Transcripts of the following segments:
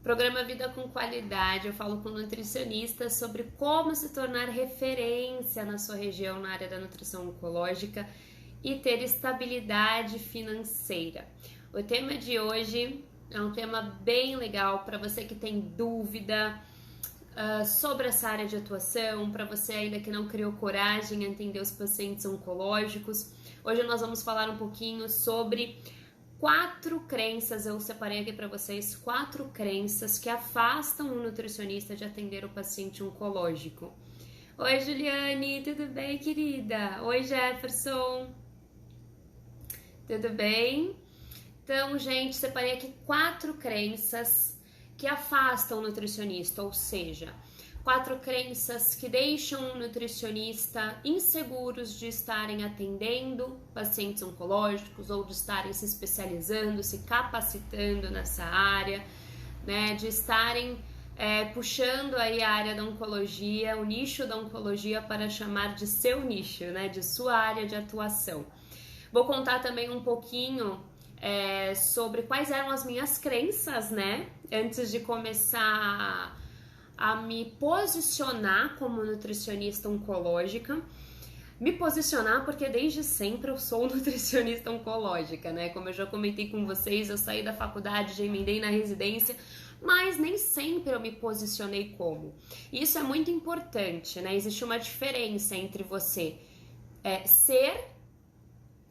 Programa Vida com Qualidade, eu falo com nutricionistas sobre como se tornar referência na sua região na área da nutrição oncológica e ter estabilidade financeira. O tema de hoje é um tema bem legal para você que tem dúvida sobre essa área de atuação, para você ainda que não criou coragem em atender os pacientes oncológicos. Hoje nós vamos falar um pouquinho sobre 4 crenças, eu separei aqui para vocês 4 crenças que afastam o nutricionista de atender o paciente oncológico. Oi, Juliane, tudo bem, querida? Oi, Jefferson, tudo bem? Então, gente, separei aqui 4 crenças que afastam o nutricionista, ou seja, 4 crenças que deixam o nutricionista inseguros de estarem atendendo pacientes oncológicos ou de estarem se especializando, se capacitando nessa área, né? De estarem puxando aí a área da oncologia, o nicho da oncologia para chamar de seu nicho, né? De sua área de atuação. Vou contar também um pouquinho sobre quais eram as minhas crenças, né? Antes de começar a me posicionar como nutricionista oncológica. Me posicionar porque desde sempre eu sou nutricionista oncológica, né? Como eu já comentei com vocês, eu saí da faculdade, já emendei na residência, mas nem sempre eu me posicionei como. Isso é muito importante, né? Existe uma diferença entre você ser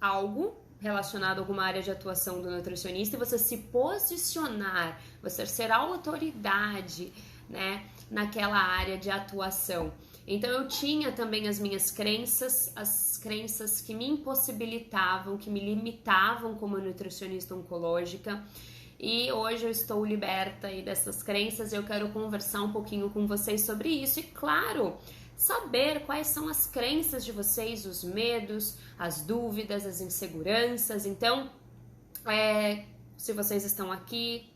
algo relacionado a alguma área de atuação do nutricionista e você se posicionar, você ser a autoridade, né, naquela área de atuação. Então eu tinha também as minhas crenças, as crenças que me impossibilitavam, que me limitavam como nutricionista oncológica, e hoje eu estou liberta aí dessas crenças e eu quero conversar um pouquinho com vocês sobre isso e, claro, saber quais são as crenças de vocês, os medos, as dúvidas, as inseguranças. Então, se vocês estão aqui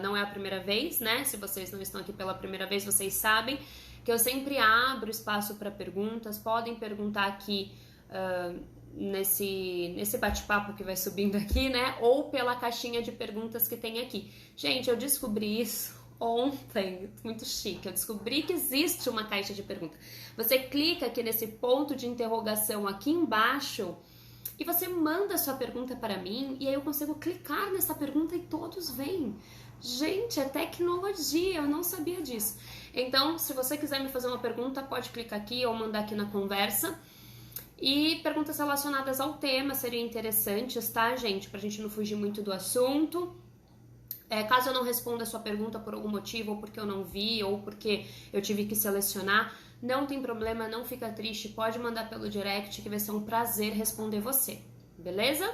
não é a primeira vez, né? Se vocês não estão aqui pela primeira vez, vocês sabem que eu sempre abro espaço para perguntas. Podem perguntar aqui nesse bate-papo que vai subindo aqui, né? Ou pela caixinha de perguntas que tem aqui. Gente, eu descobri isso ontem, muito chique. Eu descobri que existe uma caixa de perguntas. Você clica aqui nesse ponto de interrogação aqui embaixo e você manda a sua pergunta para mim e aí eu consigo clicar nessa pergunta e todos vêm. Gente, é tecnologia, eu não sabia disso. Então, se você quiser me fazer uma pergunta, pode clicar aqui ou mandar aqui na conversa. E perguntas relacionadas ao tema seriam interessantes, tá, gente? Pra gente não fugir muito do assunto. Caso eu não responda a sua pergunta por algum motivo, ou porque eu não vi, ou porque eu tive que selecionar, não tem problema, não fica triste, pode mandar pelo direct que vai ser um prazer responder você, beleza?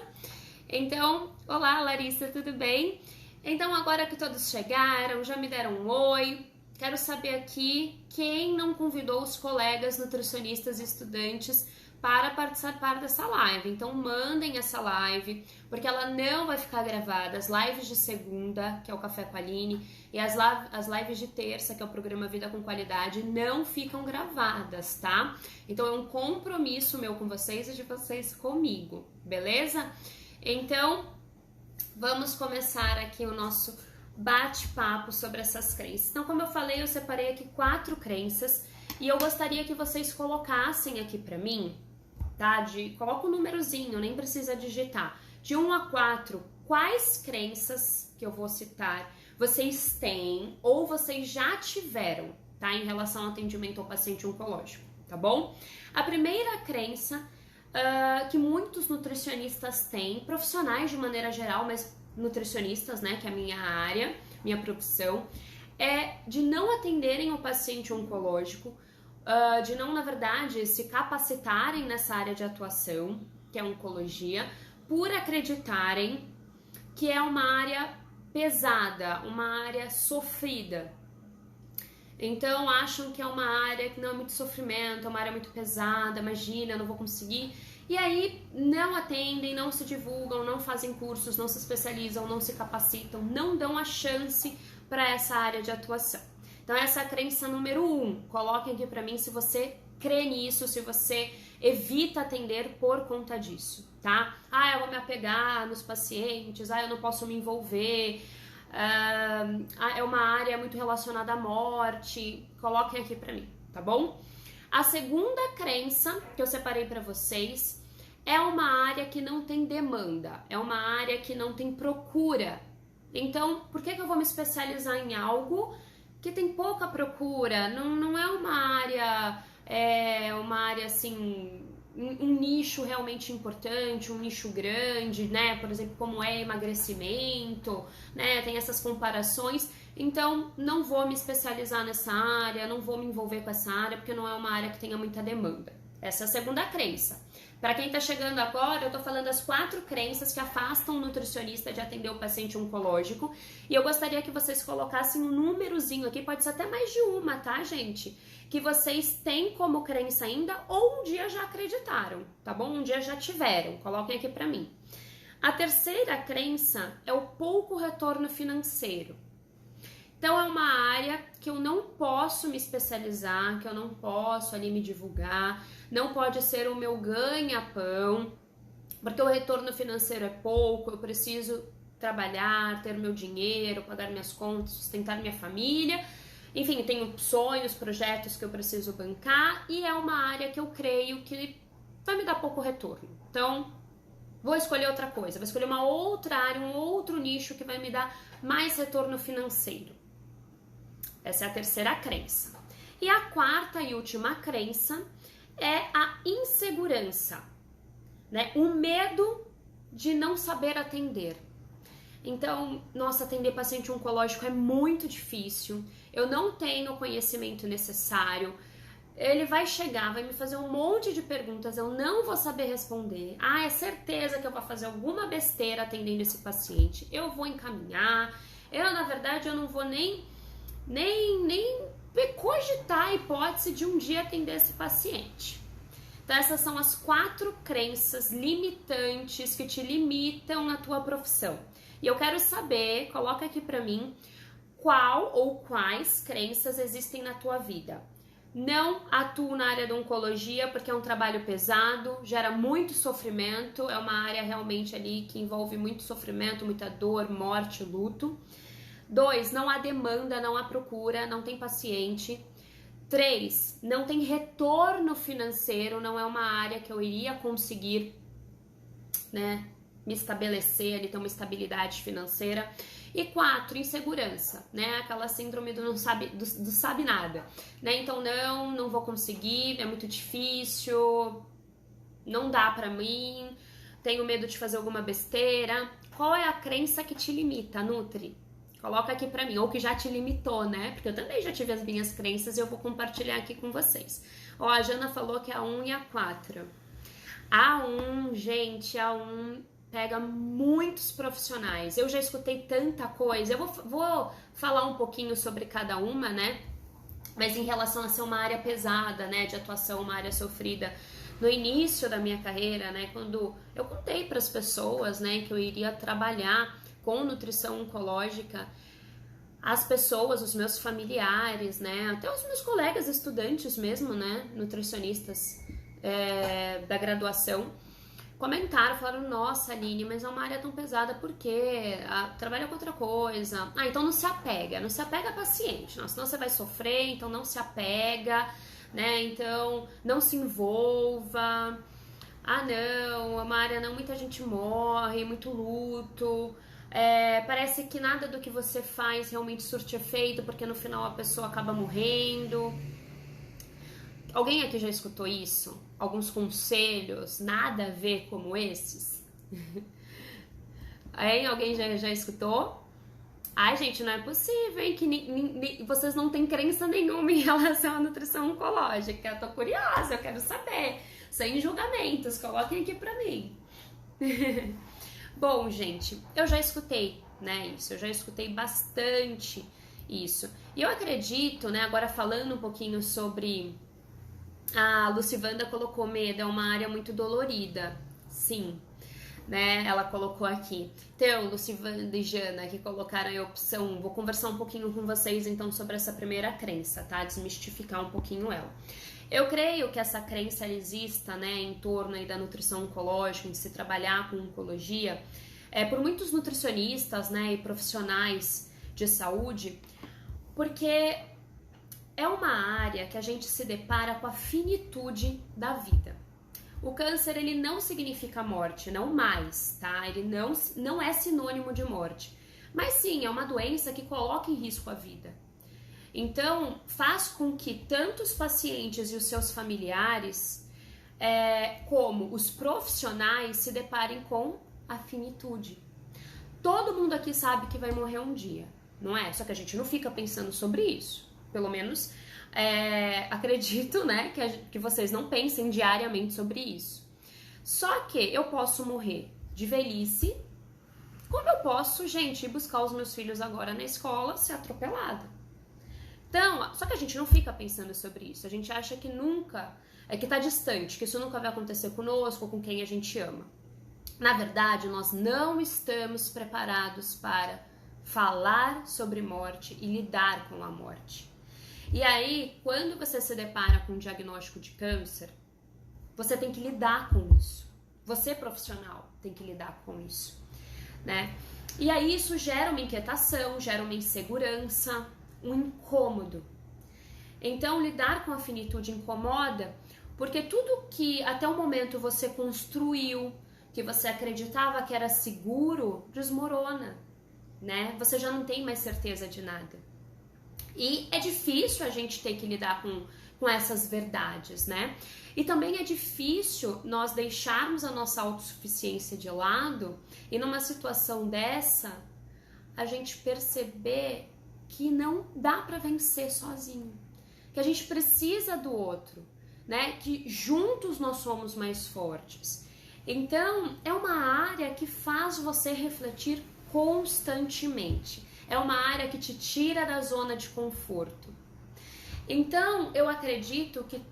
Então, olá Larissa, tudo bem? Então agora que todos chegaram, já me deram um oi, quero saber aqui quem não convidou os colegas nutricionistas e estudantes para participar dessa live. Então mandem essa live, porque ela não vai ficar gravada. As lives de segunda, que é o Café com a Aline, e as lives de terça, que é o programa Vida com Qualidade, não ficam gravadas, tá? Então é um compromisso meu com vocês e de vocês comigo, beleza? Então, vamos começar aqui o nosso bate-papo sobre essas crenças. Então, como eu falei, eu separei aqui 4 crenças e eu gostaria que vocês colocassem aqui pra mim, tá? Coloca um númerozinho, nem precisa digitar. De 1 a 4, quais crenças que eu vou citar vocês têm ou vocês já tiveram, tá? Em relação ao atendimento ao paciente oncológico, tá bom? A primeira crença que muitos nutricionistas têm, profissionais de maneira geral, mas nutricionistas, né, que é a minha área, minha profissão, é de não atenderem o paciente oncológico, de não, na verdade, se capacitarem nessa área de atuação, que é a oncologia, por acreditarem que é uma área pesada, uma área sofrida. Então, acham que é uma área que não é muito sofrimento, é uma área muito pesada, imagina, eu não vou conseguir. E aí, não atendem, não se divulgam, não fazem cursos, não se especializam, não se capacitam, não dão a chance para essa área de atuação. Então essa é a crença número 1. Coloquem aqui pra mim se você crê nisso, se você evita atender por conta disso, tá? Eu vou me apegar nos pacientes, eu não posso me envolver, é uma área muito relacionada à morte. Coloquem aqui pra mim, tá bom? A segunda crença que eu separei pra vocês é uma área que não tem demanda, é uma área que não tem procura. Então, por que eu vou me especializar em algo que tem pouca procura? Não é uma área assim, um nicho realmente importante, um nicho grande, né? Por exemplo, como é emagrecimento, né? Tem essas comparações. Então, não vou me especializar nessa área, não vou me envolver com essa área, porque não é uma área que tenha muita demanda. Essa é a segunda crença. Para quem está chegando agora, eu estou falando as 4 crenças que afastam o nutricionista de atender o paciente oncológico. E eu gostaria que vocês colocassem um númerozinho aqui, pode ser até mais de uma, tá, gente? Que vocês têm como crença ainda ou um dia já acreditaram, tá bom? Um dia já tiveram. Coloquem aqui para mim. A terceira crença é o pouco retorno financeiro. Então, é uma área que eu não posso me especializar, que eu não posso ali me divulgar, não pode ser o meu ganha-pão, porque o retorno financeiro é pouco, eu preciso trabalhar, ter meu dinheiro, pagar minhas contas, sustentar minha família, enfim, tenho sonhos, projetos que eu preciso bancar e é uma área que eu creio que vai me dar pouco retorno. Então, vou escolher outra coisa, vou escolher uma outra área, um outro nicho que vai me dar mais retorno financeiro. Essa é a terceira crença. E a quarta e última crença é a insegurança, né? O medo de não saber atender. Então, nossa, atender paciente oncológico é muito difícil, eu não tenho o conhecimento necessário, ele vai chegar, vai me fazer um monte de perguntas, eu não vou saber responder. É certeza que eu vou fazer alguma besteira atendendo esse paciente, eu vou encaminhar, na verdade, eu não vou nem cogitar a hipótese de um dia atender esse paciente. Então, essas são as 4 crenças limitantes que te limitam na tua profissão. E eu quero saber, coloca aqui pra mim, qual ou quais crenças existem na tua vida. Não atuo na área da oncologia porque é um trabalho pesado, gera muito sofrimento, é uma área realmente ali que envolve muito sofrimento, muita dor, morte, luto. 2, não há demanda, não há procura, não tem paciente. 3, não tem retorno financeiro, não é uma área que eu iria conseguir, né, me estabelecer ali, ter uma estabilidade financeira. E 4, insegurança, né, aquela síndrome do sabe nada, né, então não vou conseguir, é muito difícil, não dá pra mim, tenho medo de fazer alguma besteira. Qual é a crença que te limita, Nutri? Coloca aqui pra mim, ou que já te limitou, né? Porque eu também já tive as minhas crenças e eu vou compartilhar aqui com vocês. Ó, a Jana falou que é a 1 e a 4. A 1, gente, a 1 pega muitos profissionais. Eu já escutei tanta coisa. Eu vou falar um pouquinho sobre cada uma, né? Mas em relação a ser uma área pesada, né? De atuação, uma área sofrida. No início da minha carreira, né? Quando eu contei para as pessoas, né? Que eu iria trabalhar com nutrição oncológica, as pessoas, os meus familiares, né, até os meus colegas estudantes mesmo, né, nutricionistas da graduação, comentaram, falaram, nossa, Aline, mas é uma área tão pesada, por quê? Trabalha com outra coisa. Então não se apega a paciente, não, senão você vai sofrer, então não se apega, né, então não se envolva. Não, é uma área não, muita gente morre, muito luto. Parece que nada do que você faz realmente surte efeito, porque no final a pessoa acaba morrendo. Alguém aqui já escutou isso? Alguns conselhos, nada a ver como esses? Alguém já escutou? Ai, gente, não é possível, hein? Que vocês não têm crença nenhuma em relação à nutrição oncológica. Eu tô curiosa, eu quero saber. Sem julgamentos, coloquem aqui pra mim. Bom, gente, eu já escutei, né, isso, eu já escutei bastante isso. E eu acredito, né, agora falando um pouquinho sobre... A Lucivanda colocou medo, é uma área muito dolorida, sim, né, ela colocou aqui. Então, Lucivanda e Jana, que colocaram a opção, vou conversar um pouquinho com vocês, então, sobre essa primeira crença, tá, desmistificar um pouquinho ela. Eu creio que essa crença exista, né, em torno aí da nutrição oncológica, em se trabalhar com oncologia, por muitos nutricionistas, né, e profissionais de saúde, porque é uma área que a gente se depara com a finitude da vida. O câncer, ele não significa morte, não mais, tá? Ele não é sinônimo de morte. Mas sim, é uma doença que coloca em risco a vida. Então, faz com que tanto os pacientes e os seus familiares, como os profissionais, se deparem com a finitude. Todo mundo aqui sabe que vai morrer um dia, não é? Só que a gente não fica pensando sobre isso. Pelo menos, acredito, né, que vocês não pensem diariamente sobre isso. Só que eu posso morrer de velhice, como eu posso, gente, ir buscar os meus filhos agora na escola, ser atropelada. Então, só que a gente não fica pensando sobre isso. A gente acha que nunca, que tá distante, que isso nunca vai acontecer conosco ou com quem a gente ama. Na verdade, nós não estamos preparados para falar sobre morte e lidar com a morte. E aí, quando você se depara com um diagnóstico de câncer, você tem que lidar com isso. Você, profissional, tem que lidar com isso, né? E aí isso gera uma inquietação, gera uma insegurança, um incômodo. Então, lidar com a finitude incomoda, porque tudo que até o momento você construiu, que você acreditava que era seguro, desmorona, né? Você já não tem mais certeza de nada. E é difícil a gente ter que lidar com essas verdades, né? E também é difícil nós deixarmos a nossa autossuficiência de lado e numa situação dessa, a gente perceber que não dá para vencer sozinho, que a gente precisa do outro, né? Que juntos nós somos mais fortes. Então, é uma área que faz você refletir constantemente. É uma área que te tira da zona de conforto. Então, eu acredito que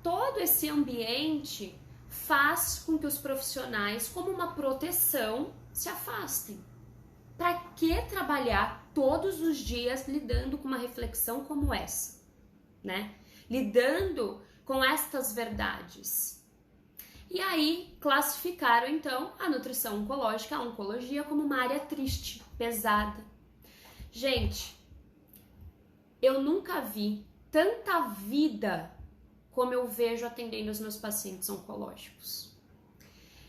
todo esse ambiente faz com que os profissionais, como uma proteção, se afastem. Para que trabalhar todos os dias lidando com uma reflexão como essa, né? Lidando com estas verdades. E aí, classificaram, então, a nutrição oncológica, a oncologia, como uma área triste, pesada. Gente, eu nunca vi tanta vida como eu vejo atendendo os meus pacientes oncológicos.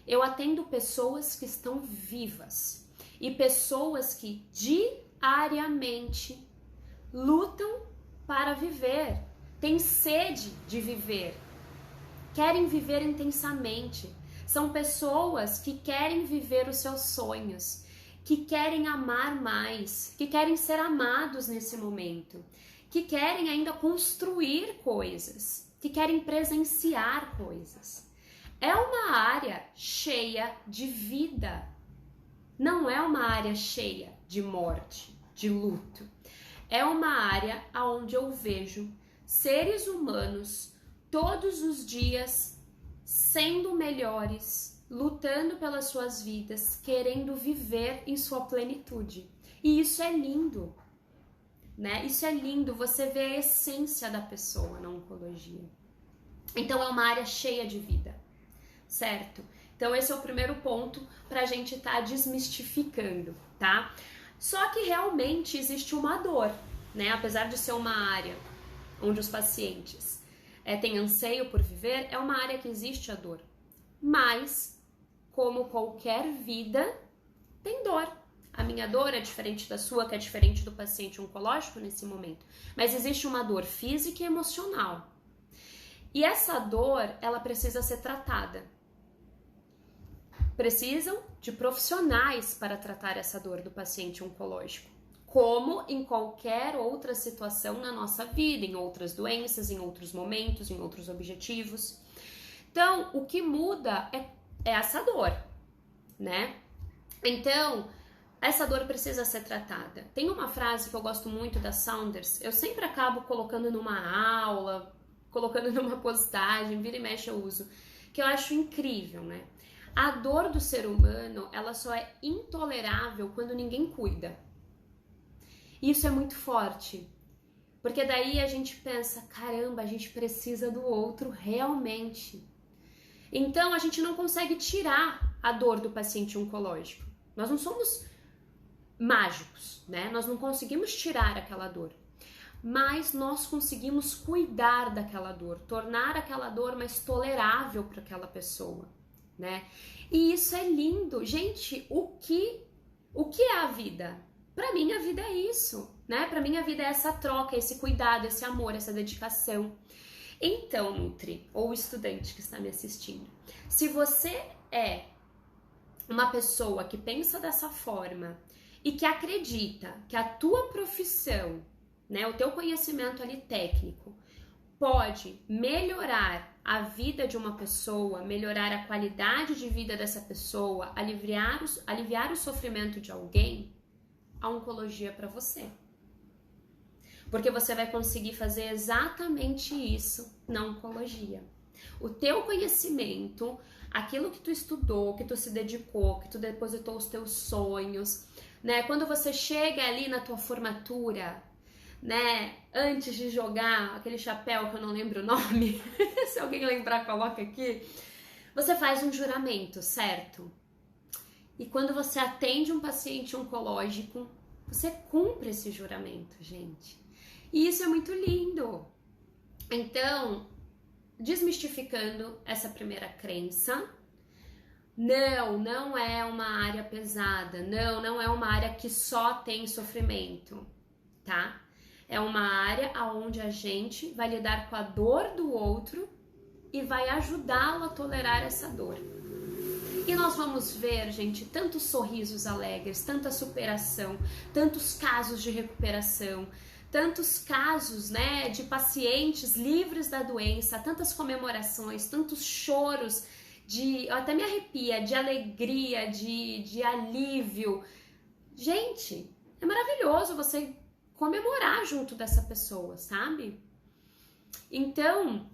Eu atendo pessoas que estão vivas e pessoas que diariamente lutam para viver, têm sede de viver, querem viver intensamente. São pessoas que querem viver os seus sonhos, que querem amar mais, que querem ser amados nesse momento, que querem ainda construir coisas, que querem presenciar coisas. É uma área cheia de vida, não é uma área cheia de morte, de luto. É uma área onde eu vejo seres humanos todos os dias sendo melhores, lutando pelas suas vidas, querendo viver em sua plenitude. E isso é lindo, né? Isso é lindo, você vê a essência da pessoa na oncologia. Então é uma área cheia de vida, certo? Então esse é o primeiro ponto para a gente estar desmistificando, tá? Só que realmente existe uma dor, né? Apesar de ser uma área onde os pacientes têm anseio por viver, é uma área que existe a dor. Mas, como qualquer vida, tem dor. A minha dor é diferente da sua, que é diferente do paciente oncológico nesse momento. Mas existe uma dor física e emocional. E essa dor, ela precisa ser tratada. Precisam de profissionais para tratar essa dor do paciente oncológico. Como em qualquer outra situação na nossa vida, em outras doenças, em outros momentos, em outros objetivos. Então, o que muda é essa dor, né? Então, essa dor precisa ser tratada. Tem uma frase que eu gosto muito da Saunders, eu sempre acabo colocando numa aula, colocando numa postagem, vira e mexe eu uso, que eu acho incrível, né? A dor do ser humano, ela só é intolerável quando ninguém cuida. Isso é muito forte, porque daí a gente pensa, caramba, a gente precisa do outro realmente. Então a gente não consegue tirar a dor do paciente oncológico. Nós não somos mágicos, né? Nós não conseguimos tirar aquela dor, mas nós conseguimos cuidar daquela dor, tornar aquela dor mais tolerável para aquela pessoa, né? E isso é lindo. Gente, o que é a vida? Para mim a vida é isso, né? Para mim a vida é essa troca, esse cuidado, esse amor, essa dedicação. Então, Nutri, ou estudante que está me assistindo, se você é uma pessoa que pensa dessa forma e que acredita que a tua profissão, né, o teu conhecimento ali técnico, pode melhorar a vida de uma pessoa, melhorar a qualidade de vida dessa pessoa, aliviar o sofrimento de alguém, a oncologia é para você. Porque você vai conseguir fazer exatamente isso na oncologia. O teu conhecimento, aquilo que tu estudou, que tu se dedicou, que tu depositou os teus sonhos, né? Quando você chega ali na tua formatura, né? Antes de jogar aquele chapéu que eu não lembro o nome, se alguém lembrar, coloca aqui. Você faz um juramento, certo? E quando você atende um paciente oncológico, você cumpre esse juramento, gente. E isso é muito lindo. Então, desmistificando essa primeira crença, não é uma área pesada, não é uma área que só tem sofrimento, tá? É uma área onde a gente vai lidar com a dor do outro e vai ajudá-lo a tolerar essa dor. E nós vamos ver, gente, tantos sorrisos alegres, tanta superação, tantos casos de recuperação, tantos casos, né, de pacientes livres da doença, tantas comemorações, tantos choros, até me arrepia, de alegria, de alívio. Gente, é maravilhoso você comemorar junto dessa pessoa, sabe? Então,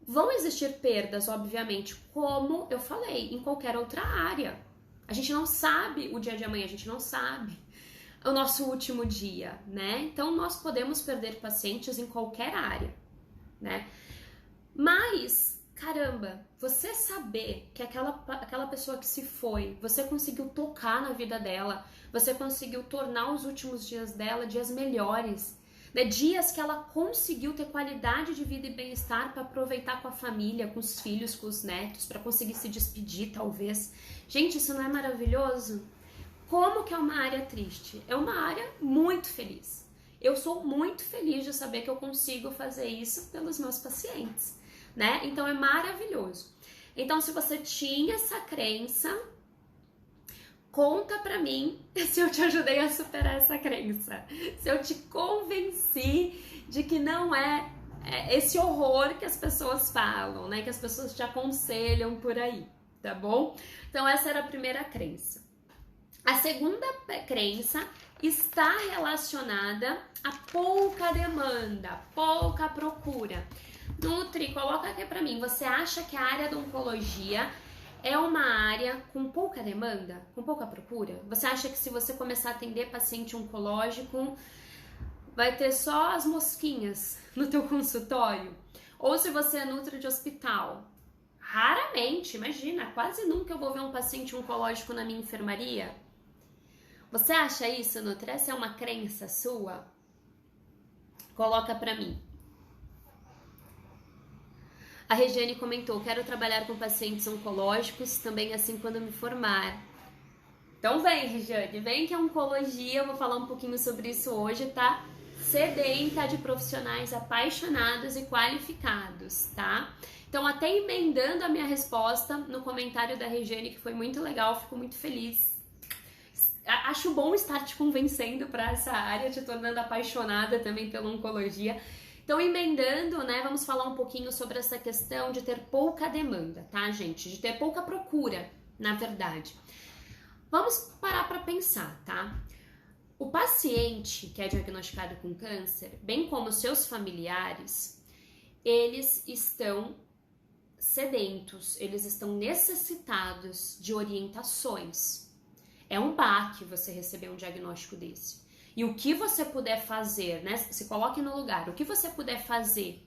vão existir perdas, obviamente, como eu falei, em qualquer outra área. A gente não sabe o dia de amanhã, a gente não sabe o nosso último dia, né? Então, nós podemos perder pacientes em qualquer área, né? Mas, caramba, você saber que aquela pessoa que se foi, você conseguiu tocar na vida dela, você conseguiu tornar os últimos dias dela dias melhores, né? Dias que ela conseguiu ter qualidade de vida e bem-estar para aproveitar com a família, com os filhos, com os netos, para conseguir se despedir, talvez. Gente, isso não é maravilhoso? Como que é uma área triste? É uma área muito feliz. Eu sou muito feliz de saber que eu consigo fazer isso pelos meus pacientes, né? Então é maravilhoso. Então, se você tinha essa crença, conta pra mim se eu te ajudei a superar essa crença. Se eu te convenci de que não é esse horror que as pessoas falam, né? Que as pessoas te aconselham por aí, tá bom? Então, essa era a primeira crença. A segunda crença está relacionada a pouca demanda, pouca procura. Nutri, coloca aqui pra mim, você acha que a área da oncologia é uma área com pouca demanda, com pouca procura? Você acha que se você começar a atender paciente oncológico, vai ter só as mosquinhas no teu consultório? Ou se você é Nutri de hospital? Raramente, imagina, quase nunca eu vou ver um paciente oncológico na minha enfermaria. Você acha isso, Nutri? Essa é uma crença sua? Coloca pra mim. A Regiane comentou, quero trabalhar com pacientes oncológicos também assim quando me formar. Então vem, Regiane, vem que a oncologia, eu vou falar um pouquinho sobre isso hoje, tá? Sedenta de profissionais apaixonados e qualificados, tá? Então até emendando a minha resposta no comentário da Regiane, que foi muito legal, fico muito feliz. Acho bom estar te convencendo para essa área, te tornando apaixonada também pela oncologia. Então, emendando, né, vamos falar um pouquinho sobre essa questão de ter pouca demanda, tá, gente? De ter pouca procura, na verdade. Vamos parar para pensar, tá? O paciente que é diagnosticado com câncer, bem como seus familiares, eles estão sedentos, eles estão necessitados de orientações. É um baque você receber um diagnóstico desse. E o que você puder fazer, né? Se coloque no lugar. O que você puder fazer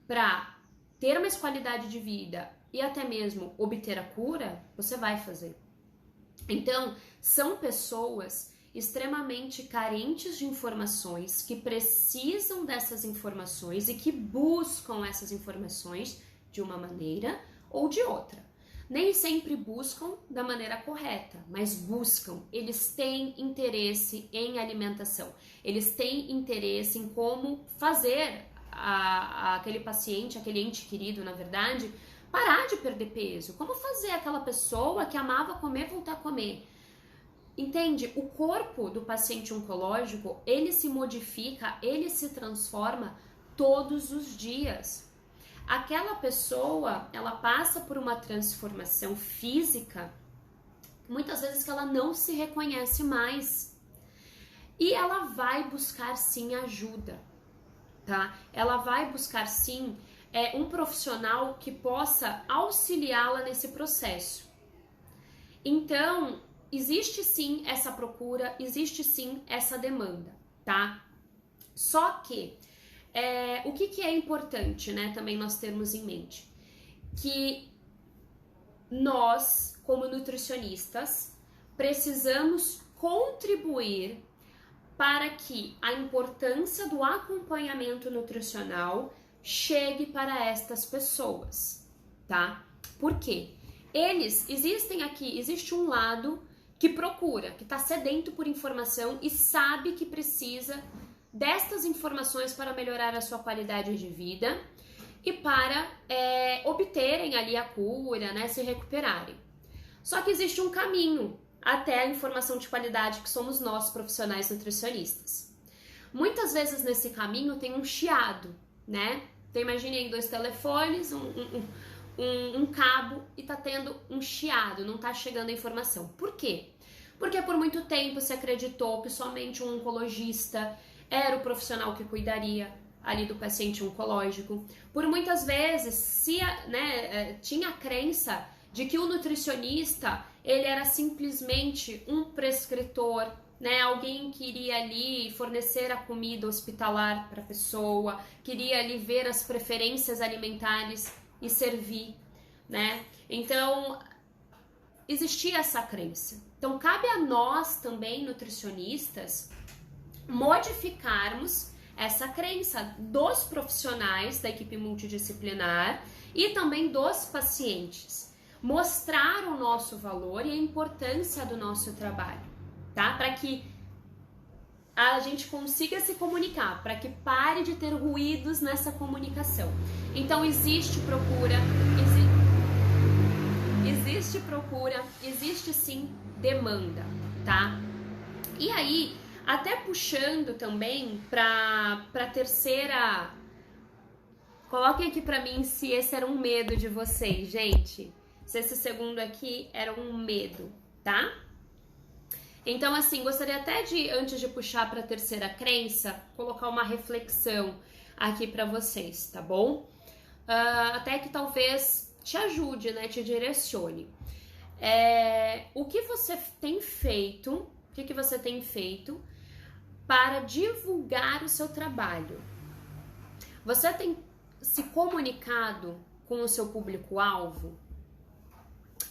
para ter mais qualidade de vida e até mesmo obter a cura, você vai fazer. Então, são pessoas extremamente carentes de informações, que precisam dessas informações e que buscam essas informações de uma maneira ou de outra. Nem sempre buscam da maneira correta, mas buscam. Eles têm interesse em alimentação, eles têm interesse em como fazer aquele paciente, aquele ente querido, na verdade, parar de perder peso. Como fazer aquela pessoa que amava comer voltar a comer. Entende? O corpo do paciente oncológico, ele se modifica, ele se transforma todos os dias. Aquela pessoa, ela passa por uma transformação física, muitas vezes que ela não se reconhece mais. E ela vai buscar sim ajuda, tá? Ela vai buscar sim um profissional que possa auxiliá-la nesse processo. Então, existe sim essa procura, existe sim essa demanda, tá? Só que, o que é importante, né, também nós termos em mente? Que nós, como nutricionistas, precisamos contribuir para que a importância do acompanhamento nutricional chegue para estas pessoas, tá? Por quê? Existe um lado que procura, que está sedento por informação e sabe que precisa destas informações para melhorar a sua qualidade de vida e para obterem ali a cura, né, se recuperarem. Só que existe um caminho até a informação de qualidade que somos nós, profissionais nutricionistas. Muitas vezes nesse caminho tem um chiado, né? Então imagine aí 2 telefones, um cabo e tá tendo um chiado, não tá chegando a informação. Por quê? Porque por muito tempo se acreditou que somente um oncologista era o profissional que cuidaria ali do paciente oncológico. Por muitas vezes tinha a crença de que o nutricionista ele era simplesmente um prescritor, né? Alguém que iria ali fornecer a comida hospitalar para a pessoa, queria ali ver as preferências alimentares e servir, né? Então, existia essa crença. Então, cabe a nós também, nutricionistas, modificarmos essa crença dos profissionais da equipe multidisciplinar e também dos pacientes. Mostrar o nosso valor e a importância do nosso trabalho, tá? Para que a gente consiga se comunicar, para que pare de ter ruídos nessa comunicação. Então existe procura, existe sim demanda, tá? E aí, até puxando também para terceira, coloquem aqui para mim se esse era um medo de vocês, gente. Se esse segundo aqui era um medo, tá? Então, assim, gostaria até de, antes de puxar para a terceira crença, colocar uma reflexão aqui para vocês, tá bom? Até que talvez te ajude, né? Te direcione. O que você tem feito? O que você tem feito para divulgar o seu trabalho? Você tem se comunicado com o seu público-alvo?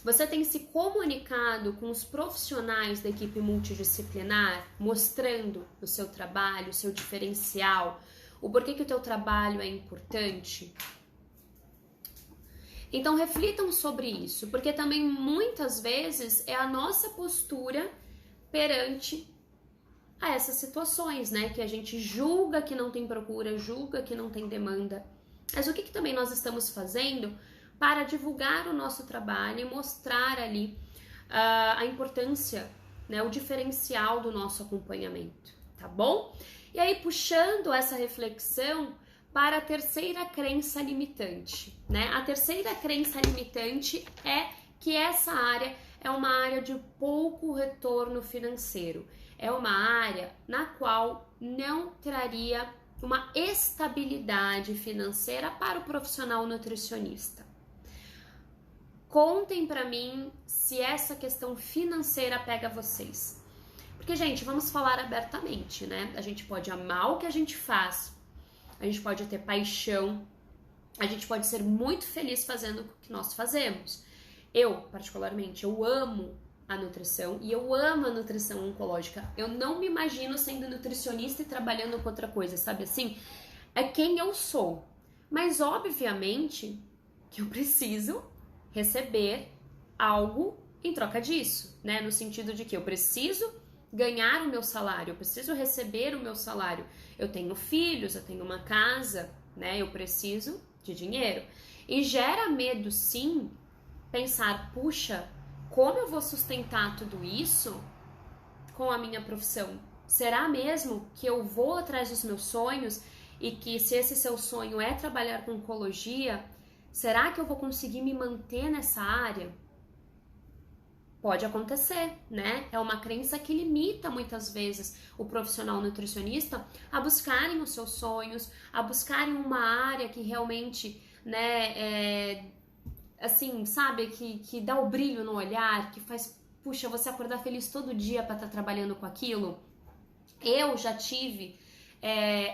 Você tem se comunicado com os profissionais da equipe multidisciplinar, mostrando o seu trabalho, o seu diferencial, o porquê que o teu trabalho é importante? Então reflitam sobre isso, porque também muitas vezes é a nossa postura perante a essas situações, né? Que a gente julga que não tem procura, julga que não tem demanda. Mas o que também nós estamos fazendo para divulgar o nosso trabalho e mostrar ali a importância, né, o diferencial do nosso acompanhamento, tá bom? E aí, puxando essa reflexão para a terceira crença limitante, né? A terceira crença limitante é que essa área é uma área de pouco retorno financeiro, é uma área na qual não traria uma estabilidade financeira para o profissional nutricionista. Contem pra mim se essa questão financeira pega vocês. Porque, gente, vamos falar abertamente, né? A gente pode amar o que a gente faz, a gente pode ter paixão, a gente pode ser muito feliz fazendo o que nós fazemos. Eu, particularmente, eu amo a nutrição e eu amo a nutrição oncológica. Eu não me imagino sendo nutricionista e trabalhando com outra coisa, sabe assim? É quem eu sou. Mas, obviamente, que eu preciso receber algo em troca disso, né? No sentido de que eu preciso ganhar o meu salário, eu preciso receber o meu salário. Eu tenho filhos, eu tenho uma casa, né? Eu preciso de dinheiro. E gera medo, sim, pensar, puxa, como eu vou sustentar tudo isso com a minha profissão? Será mesmo que eu vou atrás dos meus sonhos e que se esse seu sonho é trabalhar com oncologia, será que eu vou conseguir me manter nessa área? Pode acontecer, né? É uma crença que limita muitas vezes o profissional nutricionista a buscarem os seus sonhos, a buscarem uma área que realmente, né, assim, sabe, que dá o brilho no olhar, que faz, puxa, você acordar feliz todo dia para estar trabalhando com aquilo. Eu já tive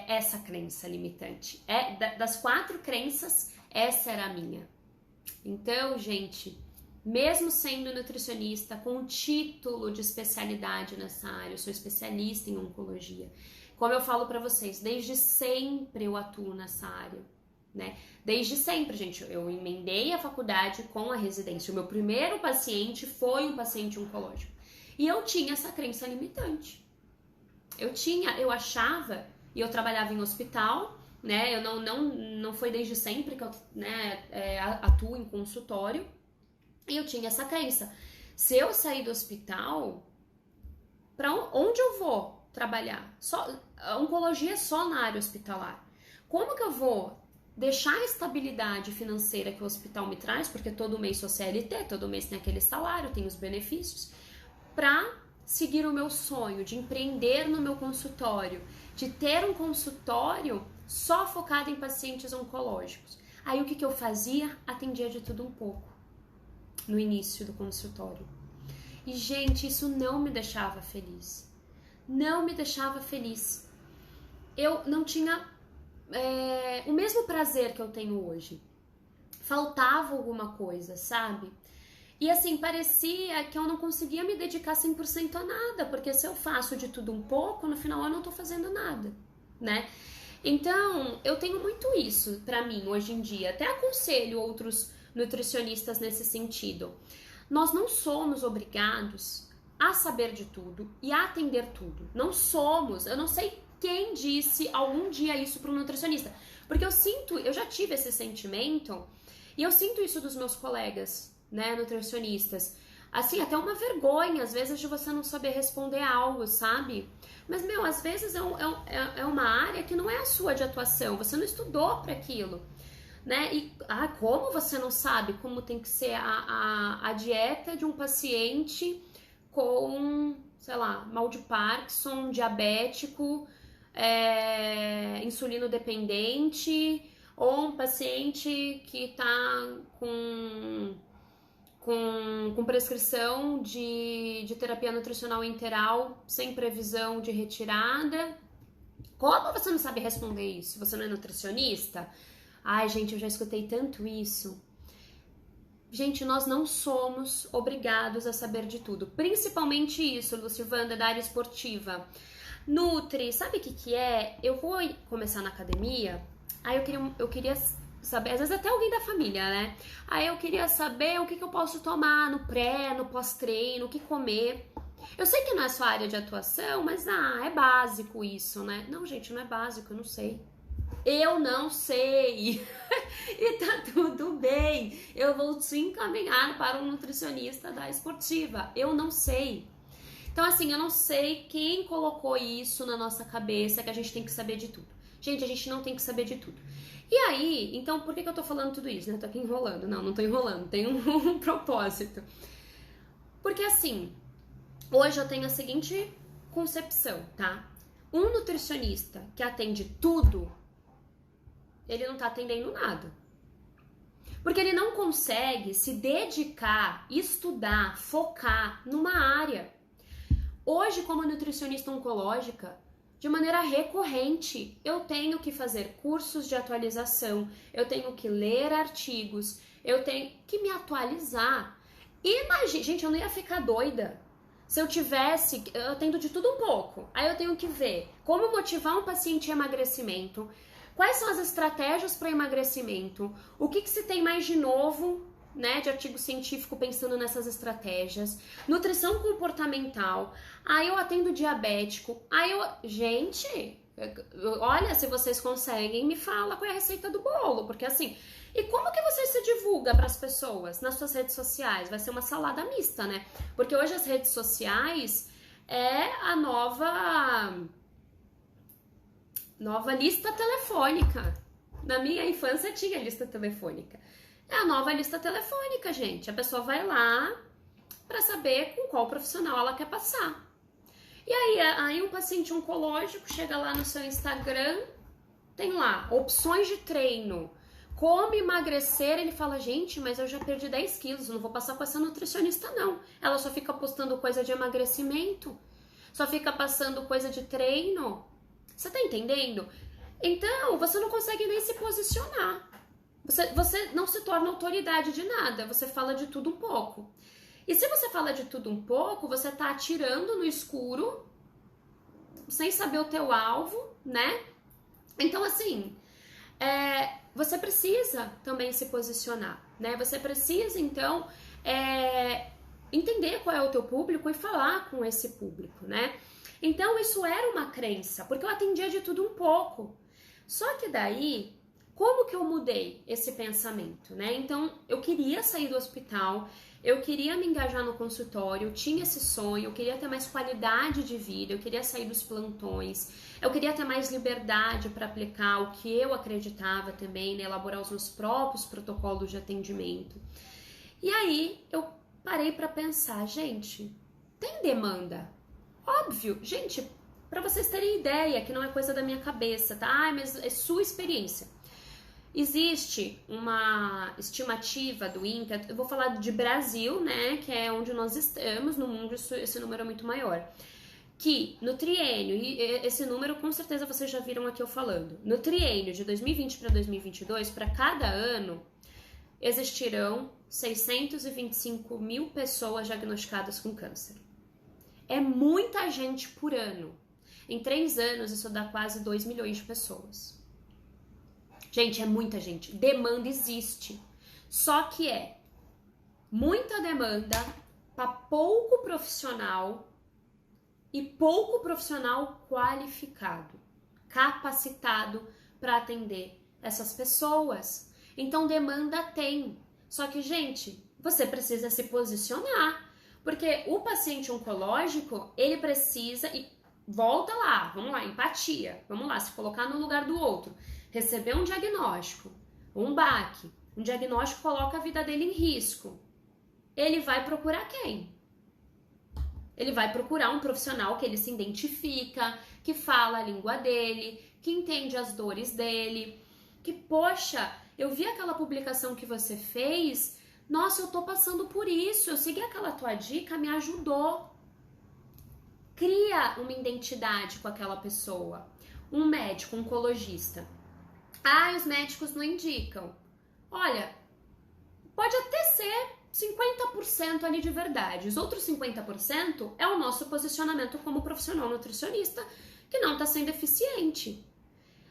essa crença limitante. Das 4 crenças, essa era a minha. Então, gente, mesmo sendo nutricionista com título de especialidade nessa área, eu sou especialista em oncologia. Como eu falo para vocês, desde sempre eu atuo nessa área, né? Desde sempre, gente, eu emendei a faculdade com a residência. O meu primeiro paciente foi um paciente oncológico. E eu tinha essa crença limitante. Eu achava, e eu trabalhava em hospital, né? Eu não foi desde sempre que eu, né, atuo em consultório. E eu tinha essa crença. Se eu sair do hospital, para onde eu vou trabalhar? A oncologia é só na área hospitalar. Como que eu vou deixar a estabilidade financeira que o hospital me traz, porque todo mês sou CLT, todo mês tem aquele salário, tem os benefícios, para seguir o meu sonho de empreender no meu consultório, de ter um consultório só focado em pacientes oncológicos? Aí o que eu fazia? Atendia de tudo um pouco no início do consultório. E, gente, isso não me deixava feliz. Não me deixava feliz. Eu não tinha o mesmo prazer que eu tenho hoje. Faltava alguma coisa, sabe? E assim, parecia que eu não conseguia me dedicar 100% a nada, porque se eu faço de tudo um pouco, no final eu não tô fazendo nada, né? Então, eu tenho muito isso pra mim hoje em dia. Até aconselho outros nutricionistas nesse sentido. Nós não somos obrigados a saber de tudo e a atender tudo. Não somos. Eu não sei quem disse algum dia isso para um nutricionista, porque eu já tive esse sentimento e eu sinto isso dos meus colegas, né, nutricionistas. Assim, até uma vergonha, às vezes, de você não saber responder algo, sabe? Mas, às vezes é uma área que não é a sua de atuação, você não estudou para aquilo, né? E como você não sabe como tem que ser a dieta de um paciente com, sei lá, mal de Parkinson, diabético, insulino dependente, ou um paciente que tá com prescrição de terapia nutricional interal sem previsão de retirada? Como você não sabe responder isso? Você não é nutricionista? Ai, gente, eu já escutei tanto isso. Gente, nós não somos obrigados a saber de tudo. Principalmente isso, Lucivanda, da área esportiva. Nutri, sabe o que é? Eu vou começar na academia, aí eu queria saber, às vezes até alguém da família, né? Aí eu queria saber o que eu posso tomar no pré, no pós-treino, o que comer. Eu sei que não é só área de atuação, mas é básico isso, né? Não, gente, não é básico, eu não sei. Eu não sei. E tá tudo bem. Eu vou te encaminhar para um nutricionista da esportiva. Eu não sei. Então, assim, eu não sei quem colocou isso na nossa cabeça, que a gente tem que saber de tudo. Gente, a gente não tem que saber de tudo. E aí, então, por que eu tô falando tudo isso, né? Eu tô aqui enrolando. Não tô enrolando. Tem um propósito. Porque, assim, hoje eu tenho a seguinte concepção, tá? Um nutricionista que atende tudo, ele não tá atendendo nada. Porque ele não consegue se dedicar, estudar, focar numa área. Hoje, como nutricionista oncológica, de maneira recorrente, eu tenho que fazer cursos de atualização, eu tenho que ler artigos, eu tenho que me atualizar. Imagina, gente, eu não ia ficar doida. Se eu tivesse, eu atendo de tudo um pouco. Aí eu tenho que ver como motivar um paciente em emagrecimento, quais são as estratégias para emagrecimento, o que se tem mais de novo, né, de artigo científico pensando nessas estratégias, nutrição comportamental, aí eu atendo diabético, aí eu... Gente, olha, se vocês conseguem, me fala qual é a receita do bolo, porque assim... E como que você se divulga para as pessoas nas suas redes sociais? Vai ser uma salada mista, né? Porque hoje as redes sociais é a nova lista telefônica. Na minha infância tinha lista telefônica. É a nova lista telefônica, gente. A pessoa vai lá para saber com qual profissional ela quer passar. E aí um paciente oncológico chega lá no seu Instagram, tem lá opções de treino, como emagrecer, ele fala, gente, mas eu já perdi 10 quilos, eu não vou passar com essa nutricionista não. Ela só fica postando coisa de emagrecimento, só fica passando coisa de treino. Você tá entendendo? Então, você não consegue nem se posicionar. Você não se torna autoridade de nada, você fala de tudo um pouco. E se você fala de tudo um pouco, você tá atirando no escuro, sem saber o teu alvo, né? Então, assim, você precisa também se posicionar, né? Você precisa, então, entender qual é o teu público e falar com esse público, né? Então, isso era uma crença, porque eu atendia de tudo um pouco. Só que daí, como que eu mudei esse pensamento, né? Então, eu queria sair do hospital, eu queria me engajar no consultório, eu tinha esse sonho, eu queria ter mais qualidade de vida, eu queria sair dos plantões, eu queria ter mais liberdade para aplicar o que eu acreditava também, né? Elaborar os meus próprios protocolos de atendimento. E aí, eu parei para pensar, gente, tem demanda? Óbvio, gente, para vocês terem ideia, que não é coisa da minha cabeça, tá? Ai, mas é sua experiência. Existe uma estimativa do INCA, eu vou falar de Brasil, né, que é onde nós estamos, no mundo esse número é muito maior, que no triênio, e esse número com certeza vocês já viram aqui eu falando, no triênio de 2020 para 2022, para cada ano, existirão 625 mil pessoas diagnosticadas com câncer. É muita gente por ano. Em 3 anos, isso dá quase 2 milhões de pessoas. Gente, é muita gente. Demanda existe. Só que é muita demanda para pouco profissional e pouco profissional qualificado, capacitado para atender essas pessoas. Então, demanda tem. Só que, gente, você precisa se posicionar. Porque o paciente oncológico, ele precisa... E volta lá, vamos lá, empatia. Vamos lá, se colocar no lugar do outro. Receber um diagnóstico, um baque, um diagnóstico coloca a vida dele em risco. Ele vai procurar quem? Ele vai procurar um profissional que ele se identifica, que fala a língua dele, que entende as dores dele, que, poxa, eu vi aquela publicação que você fez, nossa, eu tô passando por isso, eu segui aquela tua dica, me ajudou. Cria uma identidade com aquela pessoa. Um médico, um oncologista. Ah, os médicos não indicam. Olha, pode até ser 50% ali de verdade. Os outros 50% é o nosso posicionamento como profissional nutricionista que não está sendo eficiente.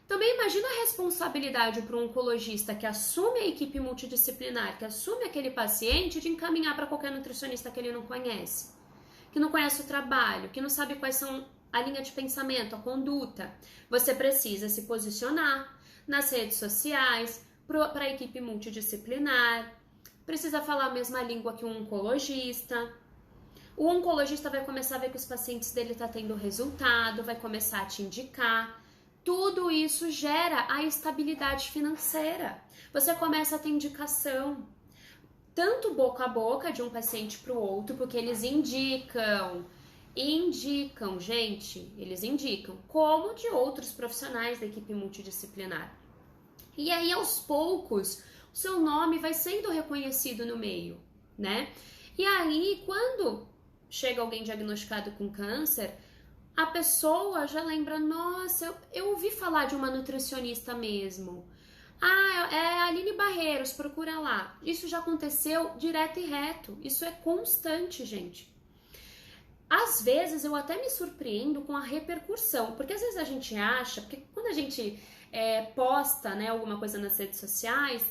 Também imagina a responsabilidade para um oncologista que assume a equipe multidisciplinar, que assume aquele paciente de encaminhar para qualquer nutricionista que ele não conhece, que não conhece o trabalho, que não sabe quais são a linha de pensamento, a conduta. Você precisa se posicionar nas redes sociais, para a equipe multidisciplinar, precisa falar a mesma língua que um oncologista. O oncologista vai começar a ver que os pacientes dele estão tendo resultado, vai começar a te indicar. Tudo isso gera a estabilidade financeira. Você começa a ter indicação, tanto boca a boca de um paciente para o outro, porque eles indicam, gente, eles indicam, como de outros profissionais da equipe multidisciplinar. E aí, aos poucos, o seu nome vai sendo reconhecido no meio, né? E aí, quando chega alguém diagnosticado com câncer, a pessoa já lembra, nossa, eu ouvi falar de uma nutricionista mesmo. Ah, é a Aline Barreiros, procura lá. Isso já aconteceu direto e reto. Isso é constante, gente. Às vezes eu até me surpreendo com a repercussão, porque às vezes a gente acha, porque quando a gente posta, né, alguma coisa nas redes sociais,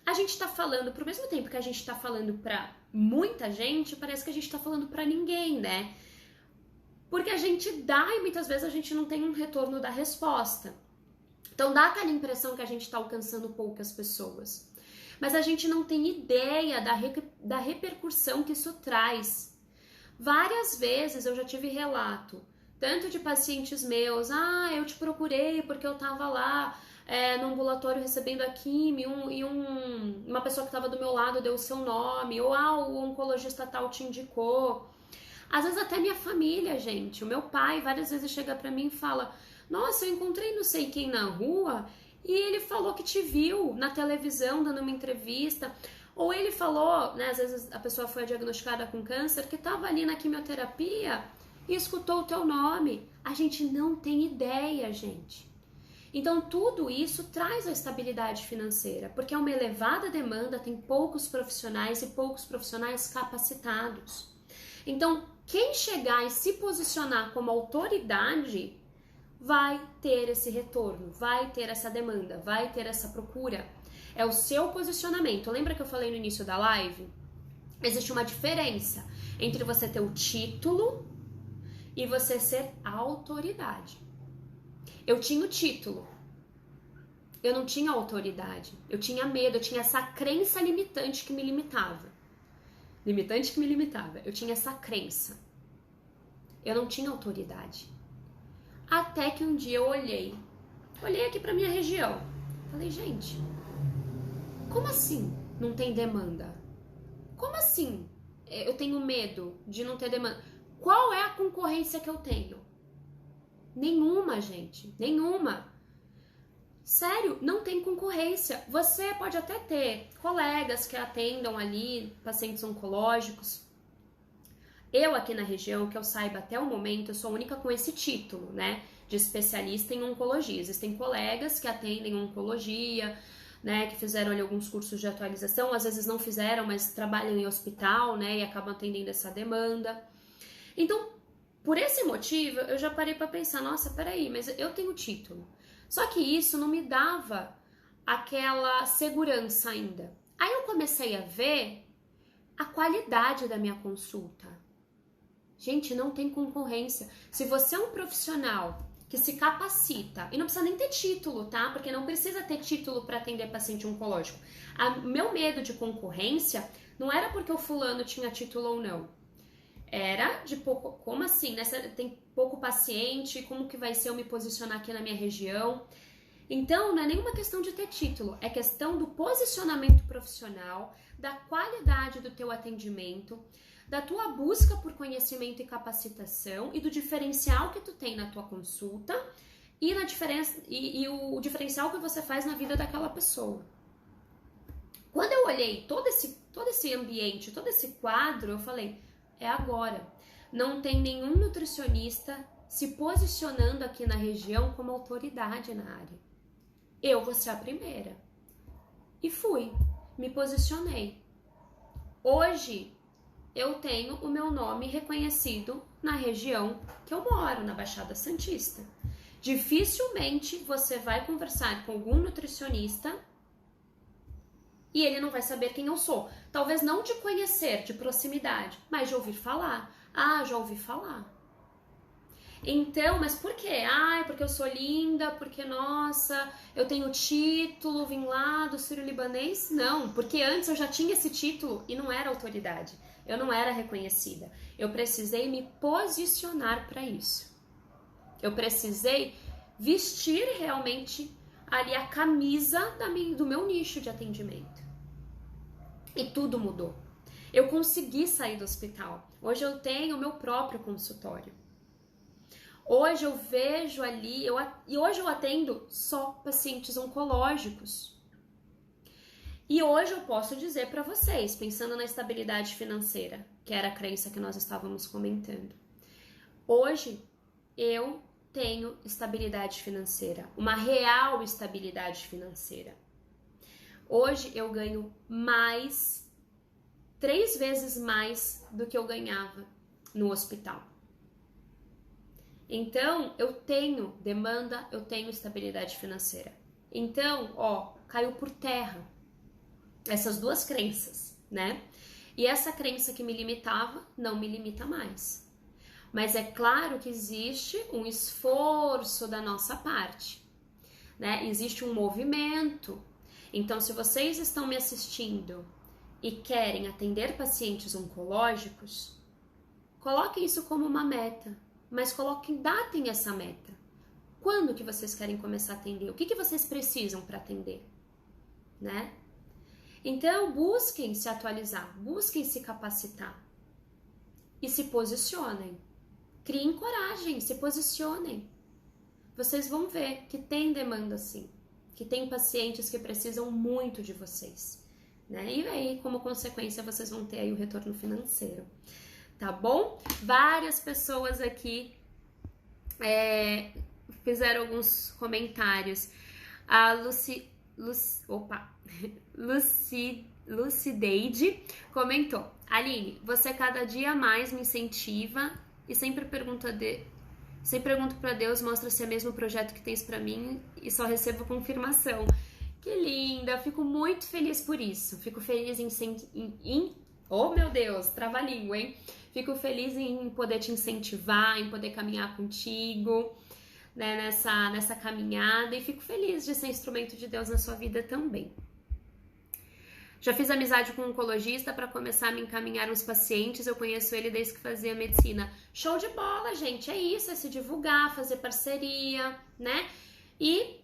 a gente tá falando, pro mesmo tempo que a gente tá falando pra muita gente, parece que a gente tá falando pra ninguém, né? Porque a gente dá e muitas vezes a gente não tem um retorno da resposta. Então dá aquela impressão que a gente tá alcançando poucas pessoas. Mas a gente não tem ideia da repercussão que isso traz. Várias vezes eu já tive relato, tanto de pacientes meus, eu te procurei porque eu tava lá no ambulatório recebendo a quimio e uma pessoa que estava do meu lado deu o seu nome, ou o oncologista tal te indicou. Às vezes até minha família, gente, o meu pai várias vezes chega pra mim e fala, nossa, eu encontrei não sei quem na rua e ele falou que te viu na televisão dando uma entrevista. Ou ele falou, né, às vezes a pessoa foi diagnosticada com câncer, que estava ali na quimioterapia e escutou o teu nome. A gente não tem ideia, gente. Então tudo isso traz a estabilidade financeira, porque é uma elevada demanda, tem poucos profissionais e poucos profissionais capacitados. Então quem chegar e se posicionar como autoridade vai ter esse retorno, vai ter essa demanda, vai ter essa procura. É o seu posicionamento. Lembra que eu falei no início da live? Existe uma diferença entre você ter o título e você ser a autoridade. Eu tinha o título, eu não tinha autoridade, eu tinha medo, eu tinha essa crença limitante que me limitava. Eu tinha essa crença. Eu não tinha autoridade. Até que um dia eu olhei aqui pra minha região. Falei, gente, como assim não tem demanda? Como assim eu tenho medo de não ter demanda? Qual é a concorrência que eu tenho? Nenhuma, gente, nenhuma. Sério, não tem concorrência. Você pode até ter colegas que atendam ali pacientes oncológicos. Eu aqui na região, que eu saiba até o momento, eu sou a única com esse título, né, de especialista em oncologia. Existem colegas que atendem oncologia, né, que fizeram ali alguns cursos de atualização, às vezes não fizeram, mas trabalham em hospital, né, e acabam atendendo essa demanda. Então, por esse motivo, eu já parei para pensar, nossa, peraí, mas eu tenho título. Só que isso não me dava aquela segurança ainda. Aí eu comecei a ver a qualidade da minha consulta. Gente, não tem concorrência. Se você é um profissional que se capacita, e não precisa nem ter título, tá? Porque não precisa ter título para atender paciente oncológico. Meu medo de concorrência não era porque o fulano tinha título ou não. Era de pouco, como assim, né? Tem pouco paciente, como que vai ser eu me posicionar aqui na minha região? Então, não é nenhuma questão de ter título, é questão do posicionamento profissional, da qualidade do teu atendimento, da tua busca por conhecimento e capacitação e do diferencial que tu tem na tua consulta e o diferencial que você faz na vida daquela pessoa. Quando eu olhei todo esse ambiente, todo esse quadro, eu falei, é agora. Não tem nenhum nutricionista se posicionando aqui na região como autoridade na área. Eu vou ser a primeira. E fui, me posicionei. Hoje, eu tenho o meu nome reconhecido na região que eu moro, na Baixada Santista. Dificilmente você vai conversar com algum nutricionista e ele não vai saber quem eu sou. Talvez não de conhecer, de proximidade, mas de ouvir falar. Ah, já ouvi falar. Então, mas por quê? Porque eu sou linda, porque, nossa, eu tenho título, vim lá do Sírio-Libanês? Não, porque antes eu já tinha esse título e não era autoridade. Eu não era reconhecida. Eu precisei me posicionar para isso. Eu precisei vestir realmente ali a camisa do meu nicho de atendimento. E tudo mudou. Eu consegui sair do hospital. Hoje eu tenho o meu próprio consultório. Hoje eu vejo ali, e hoje eu atendo só pacientes oncológicos. E hoje eu posso dizer para vocês, pensando na estabilidade financeira, que era a crença que nós estávamos comentando. Hoje eu tenho estabilidade financeira, uma real estabilidade financeira. Hoje eu ganho mais, 3 vezes mais do que eu ganhava no hospital. Então, eu tenho demanda, eu tenho estabilidade financeira. Então, caiu por terra essas 2 crenças, né? E essa crença que me limitava, não me limita mais. Mas é claro que existe um esforço da nossa parte, né? Existe um movimento. Então, se vocês estão me assistindo e querem atender pacientes oncológicos, coloquem isso como uma meta, mas datem essa meta. Quando que vocês querem começar a atender? O que vocês precisam para atender, né? Então, busquem se atualizar, busquem se capacitar e se posicionem. Criem coragem, se posicionem. Vocês vão ver que tem demanda sim, que tem pacientes que precisam muito de vocês, né? E aí, como consequência, vocês vão ter aí o retorno financeiro, tá bom? Várias pessoas aqui fizeram alguns comentários. A Lucideide comentou: Aline, você cada dia mais me incentiva e sempre pergunto para Deus, mostra se é mesmo o projeto que tens para mim e só recebo confirmação. Que linda, fico muito feliz por isso. Fico feliz oh meu Deus, trava-língua, hein? Fico feliz em poder te incentivar, em poder caminhar contigo, né, nessa caminhada, e fico feliz de ser instrumento de Deus na sua vida também. Já fiz amizade com um oncologista para começar a me encaminhar uns pacientes, eu conheço ele desde que fazia medicina. Show de bola, gente, é isso, é se divulgar, fazer parceria, né? E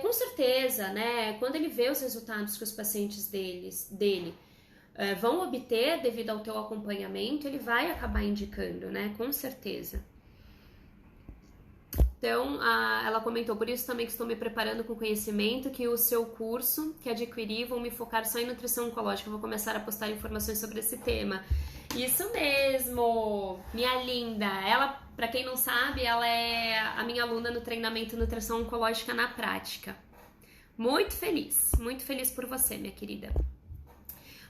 com certeza, né, quando ele vê os resultados que os pacientes dele vão obter devido ao teu acompanhamento, ele vai acabar indicando, né, com certeza. Então, ela comentou, por isso também que estou me preparando com conhecimento, que o seu curso que adquiri vão me focar só em nutrição oncológica, vou começar a postar informações sobre esse tema. Isso mesmo, minha linda. Ela, para quem não sabe, ela é a minha aluna no treinamento Nutrição Oncológica na Prática. Muito feliz por você, minha querida.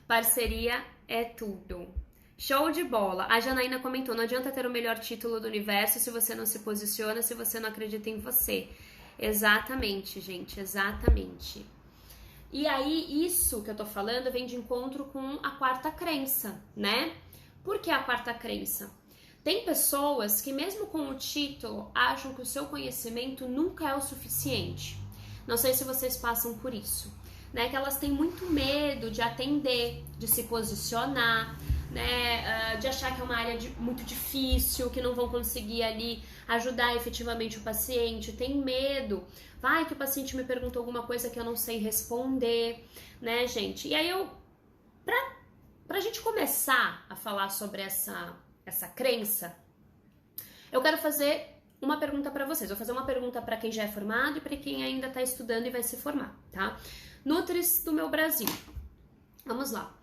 Parceria é tudo. Show de bola. A Janaína comentou, não adianta ter o melhor título do universo se você não se posiciona, se você não acredita em você. Exatamente, gente, exatamente. E aí, isso que eu tô falando vem de encontro com a 4ª crença, né? Por que a 4ª crença? Tem pessoas que mesmo com o título acham que o seu conhecimento nunca é o suficiente. Não sei se vocês passam por isso, né? Que elas têm muito medo de atender, de se posicionar, né, de achar que é uma área muito difícil, que não vão conseguir ali ajudar efetivamente o paciente, tem medo, vai que o paciente me perguntou alguma coisa que eu não sei responder, né, gente? E aí pra gente começar a falar sobre essa crença, eu quero fazer uma pergunta para vocês. Vou fazer uma pergunta para quem já é formado e para quem ainda está estudando e vai se formar, tá? Nutris do meu Brasil. Vamos lá.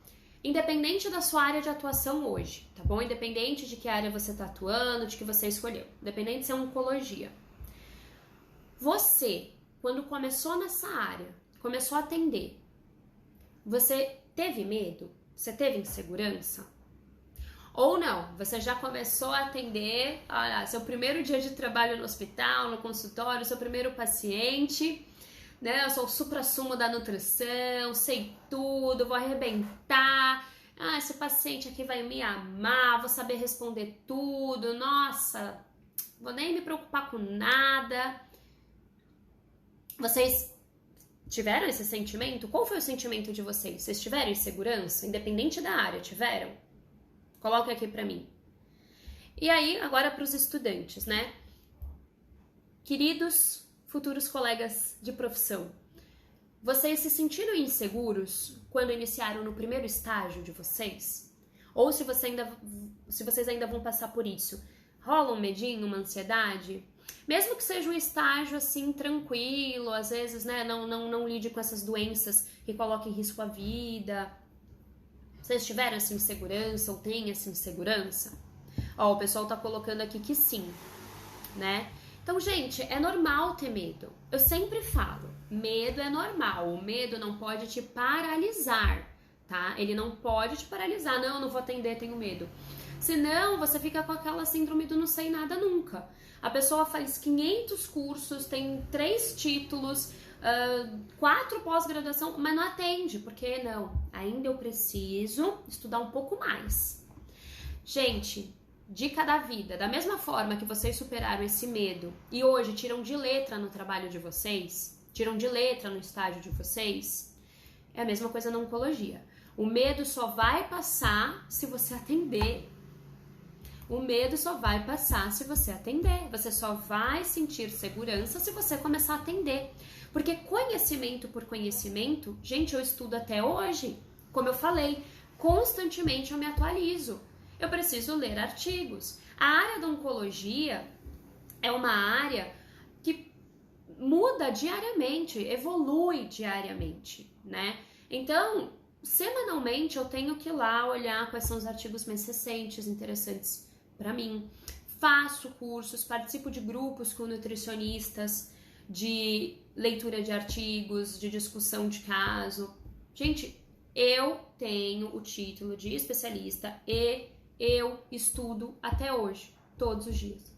Independente da sua área de atuação hoje, tá bom? Independente de que área você está atuando, de que você escolheu. Independente se é oncologia. Você, quando começou nessa área, começou a atender, você teve medo? Você teve insegurança? Ou não, você já começou a atender, seu primeiro dia de trabalho no hospital, no consultório, seu primeiro paciente, né? Eu sou o suprassumo da nutrição, sei tudo, vou arrebentar. Esse paciente aqui vai me amar, vou saber responder tudo. Nossa, vou nem me preocupar com nada. Vocês tiveram esse sentimento? Qual foi o sentimento de vocês? Vocês tiveram insegurança? Independente da área, tiveram? Coloque aqui pra mim. E aí, agora para os estudantes, né? Queridos futuros colegas de profissão, vocês se sentiram inseguros quando iniciaram no primeiro estágio de vocês? Ou se vocês ainda vão passar por isso? Rola um medinho, uma ansiedade? Mesmo que seja um estágio assim tranquilo, às vezes, né, não lide com essas doenças que colocam em risco a vida. Vocês tiveram essa insegurança ou têm essa insegurança? Ó, o pessoal tá colocando aqui que sim, né? Então, gente, é normal ter medo. Eu sempre falo, Medo é normal, o medo não pode te paralisar, tá? Ele não pode te paralisar. Não, eu não vou atender, tenho medo. Senão, você fica com aquela síndrome do não sei nada nunca. A pessoa faz 500 cursos, tem 3 títulos, 4 pós-graduação, mas não atende, porque não, ainda eu preciso estudar um pouco mais. Gente, dica da vida, da mesma forma que vocês superaram esse medo e hoje tiram de letra no trabalho de vocês, tiram de letra no estágio de vocês, é a mesma coisa na oncologia. O medo só vai passar se você atender. O medo só vai passar se você atender. Você só vai sentir segurança se você começar a atender. Porque conhecimento por conhecimento, gente, eu estudo até hoje. Como eu falei, constantemente eu me atualizo. Eu preciso ler artigos. A área da oncologia é uma área que muda diariamente, evolui diariamente, né? Então, semanalmente eu tenho que ir lá olhar quais são os artigos mais recentes, interessantes para mim. Faço cursos, participo de grupos com nutricionistas, de leitura de artigos, de discussão de caso. Gente, eu tenho o título de especialista e eu estudo até hoje, todos os dias.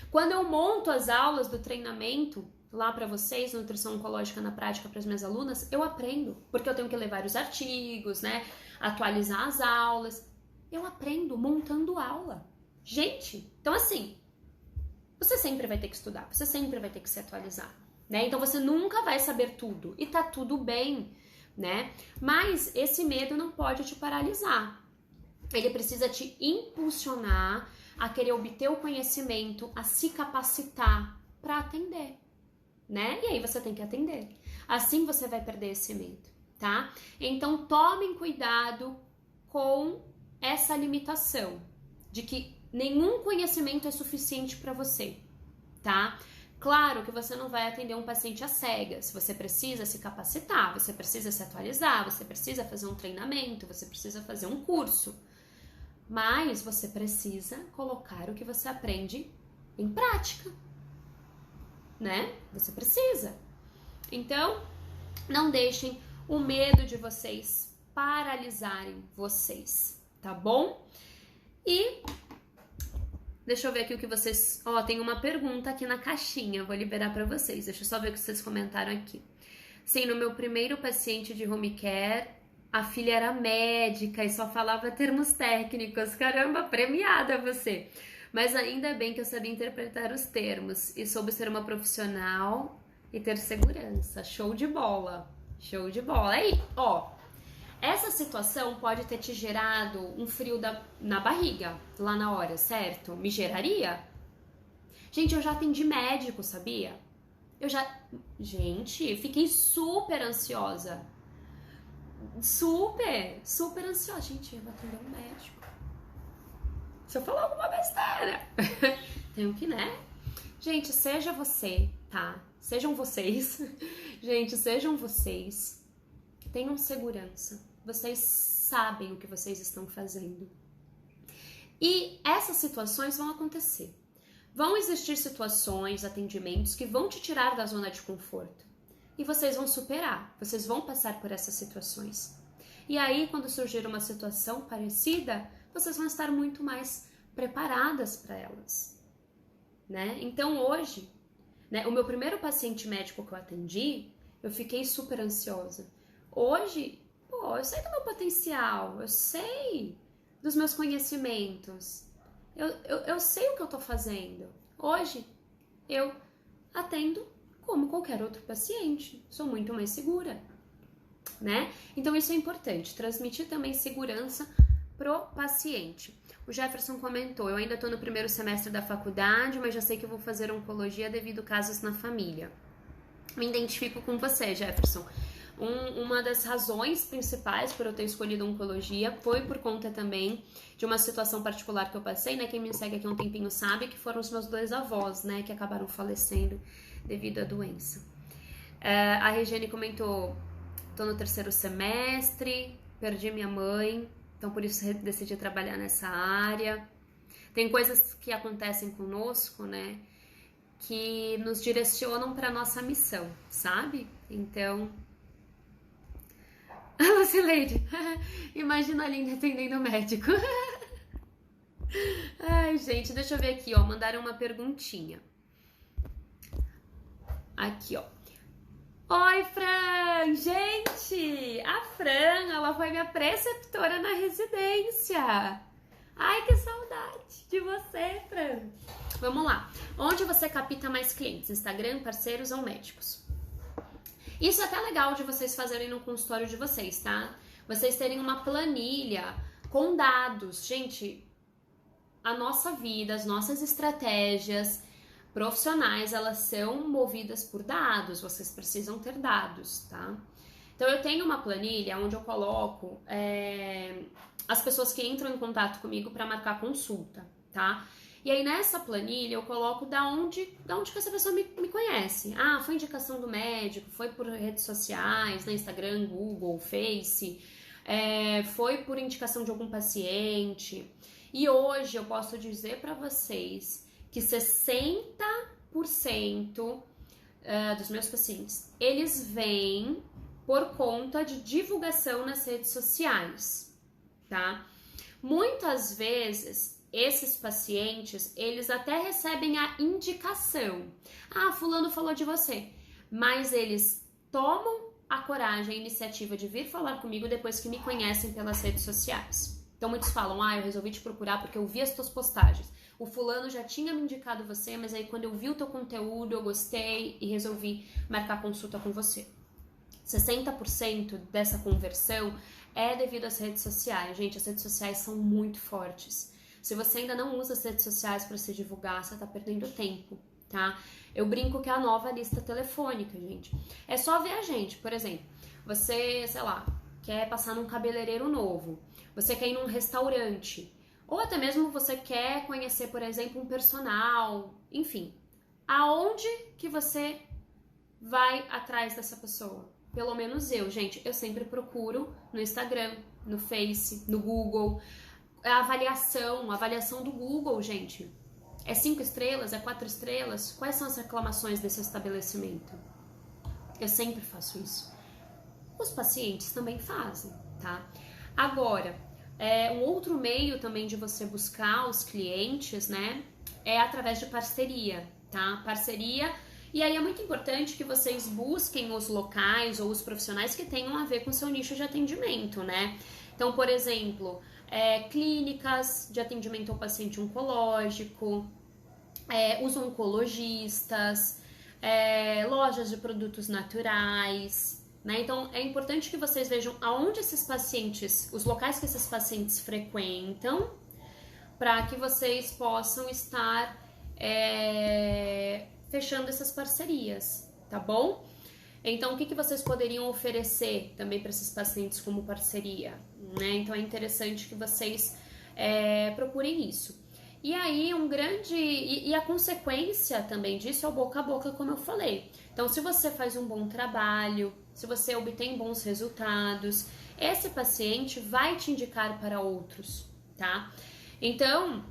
Quando eu monto as aulas do treinamento lá para vocês, nutrição oncológica na prática para as minhas alunas, eu aprendo, porque eu tenho que levar os artigos, né, atualizar as aulas. Eu aprendo montando aula. Gente, então assim, você sempre vai ter que estudar, você sempre vai ter que se atualizar, né? Então você nunca vai saber tudo e tá tudo bem, né? Mas esse medo não pode te paralisar. Ele precisa te impulsionar a querer obter o conhecimento, a se capacitar para atender, né? E aí você tem que atender. Assim você vai perder esse medo, tá? Então tomem cuidado com essa limitação de que nenhum conhecimento é suficiente para você, tá? Claro que você não vai atender um paciente às cegas, você precisa se capacitar, você precisa se atualizar, você precisa fazer um treinamento, você precisa fazer um curso, mas você precisa colocar o que você aprende em prática, né? Você precisa. Então, não deixem o medo de vocês paralisarem vocês, tá bom? E deixa eu ver aqui o que vocês... Ó, tem uma pergunta aqui na caixinha, vou liberar pra vocês. Deixa eu só ver o que vocês comentaram aqui. Sim, no meu primeiro paciente de home care, a filha era médica e só falava termos técnicos. Caramba, premiada você! Mas ainda bem que eu sabia interpretar os termos e soube ser uma profissional e ter segurança. Show de bola! Show de bola! Aí, ó... Essa situação pode ter te gerado um frio na barriga, lá na hora, certo? Me geraria? Gente, eu já atendi médico, sabia? Gente, fiquei super ansiosa. Super ansiosa. Gente, eu vou atender um médico. Se eu falar alguma besteira. Tenho que, né? Gente, seja você, tá? Sejam vocês. Gente, sejam vocês. Tenham segurança. Vocês sabem o que vocês estão fazendo. E essas situações vão acontecer. Vão existir situações, atendimentos que vão te tirar da zona de conforto. E vocês vão superar, vocês vão passar por essas situações. E aí, quando surgir uma situação parecida, vocês vão estar muito mais preparadas para elas, né? Então, hoje, né, o meu primeiro paciente médico que eu atendi, eu fiquei super ansiosa. Hoje, pô, eu sei do meu potencial, eu sei dos meus conhecimentos, eu sei o que eu tô fazendo. Hoje, eu atendo como qualquer outro paciente, sou muito mais segura, né? Então, isso é importante, transmitir também segurança pro paciente. O Jefferson comentou, eu ainda tô no primeiro semestre da faculdade, mas já sei que vou fazer oncologia devido a casos na família. Me identifico com você, Jefferson. Uma das razões principais por eu ter escolhido oncologia foi por conta também de uma situação particular que eu passei, né? Quem me segue aqui há um tempinho sabe que foram os meus 2 avós, né? Que acabaram falecendo devido à doença. A Regiane comentou, tô no 3º semestre, perdi minha mãe, então por isso decidi trabalhar nessa área. Tem coisas que acontecem conosco, né? Que nos direcionam para nossa missão, sabe? Então, você, Lady, imagina a Linda atendendo o médico. Ai, gente, deixa eu ver aqui, ó, mandaram uma perguntinha. Aqui, ó. Oi, Fran! Gente, a Fran, ela foi minha preceptora na residência. Ai, que saudade de você, Fran. Vamos lá. Onde você capta mais clientes? Instagram, parceiros ou médicos? Isso é até legal de vocês fazerem no consultório de vocês, tá? Vocês terem uma planilha com dados. Gente, a nossa vida, as nossas estratégias profissionais, elas são movidas por dados, vocês precisam ter dados, tá? Então eu tenho uma planilha onde eu coloco as pessoas que entram em contato comigo para marcar consulta, tá? E aí nessa planilha eu coloco da onde que essa pessoa me conhece. Ah, foi indicação do médico, foi por redes sociais, né, Instagram, Google, Face, foi por indicação de algum paciente. E hoje eu posso dizer para vocês que 60% dos meus pacientes, eles vêm por conta de divulgação nas redes sociais, tá? Muitas vezes, esses pacientes, eles até recebem a indicação. Ah, fulano falou de você. Mas eles tomam a coragem, a iniciativa de vir falar comigo depois que me conhecem pelas redes sociais. Então muitos falam, eu resolvi te procurar porque eu vi as tuas postagens. O fulano já tinha me indicado você, mas aí quando eu vi o teu conteúdo, eu gostei e resolvi marcar consulta com você. 60% dessa conversão é devido às redes sociais. Gente, as redes sociais são muito fortes. Se você ainda não usa as redes sociais para se divulgar, você tá perdendo tempo, tá? Eu brinco que é a nova lista telefônica, gente. É só ver a gente, por exemplo, você, sei lá, quer passar num cabeleireiro novo, você quer ir num restaurante, ou até mesmo você quer conhecer, por exemplo, um personal, enfim. Aonde que você vai atrás dessa pessoa? Pelo menos eu, gente, eu sempre procuro no Instagram, no Face, no Google. A avaliação do Google, gente. É 5 estrelas? É 4 estrelas? Quais são as reclamações desse estabelecimento? Eu sempre faço isso. Os pacientes também fazem, tá? Agora, um outro meio também de você buscar os clientes, né? É através de parceria, tá? Parceria. E aí é muito importante que vocês busquem os locais ou os profissionais que tenham a ver com o seu nicho de atendimento, né? Então, por exemplo, clínicas de atendimento ao paciente oncológico, os oncologistas, lojas de produtos naturais, né? Então, é importante que vocês vejam aonde esses pacientes, os locais que esses pacientes frequentam, para que vocês possam estar fechando essas parcerias, tá bom? Então, o que vocês poderiam oferecer também para esses pacientes como parceria, né? Então, é interessante que vocês procurem isso. E aí, e a consequência também disso é o boca a boca, como eu falei. Então, se você faz um bom trabalho, se você obtém bons resultados, esse paciente vai te indicar para outros, tá? Então,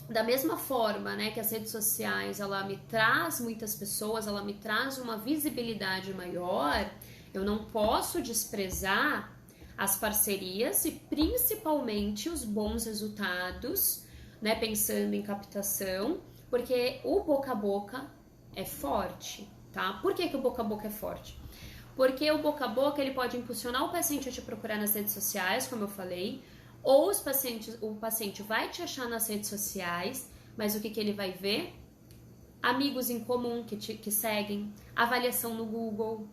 da mesma forma, né, que as redes sociais, ela me traz muitas pessoas, ela me traz uma visibilidade maior, eu não posso desprezar as parcerias e principalmente os bons resultados, né, pensando em captação, porque o boca a boca é forte, tá? Por que o boca a boca é forte? Porque o boca a boca, ele pode impulsionar o paciente a te procurar nas redes sociais, como eu falei, ou o paciente vai te achar nas redes sociais, mas o que ele vai ver? Amigos em comum que seguem, avaliação no Google.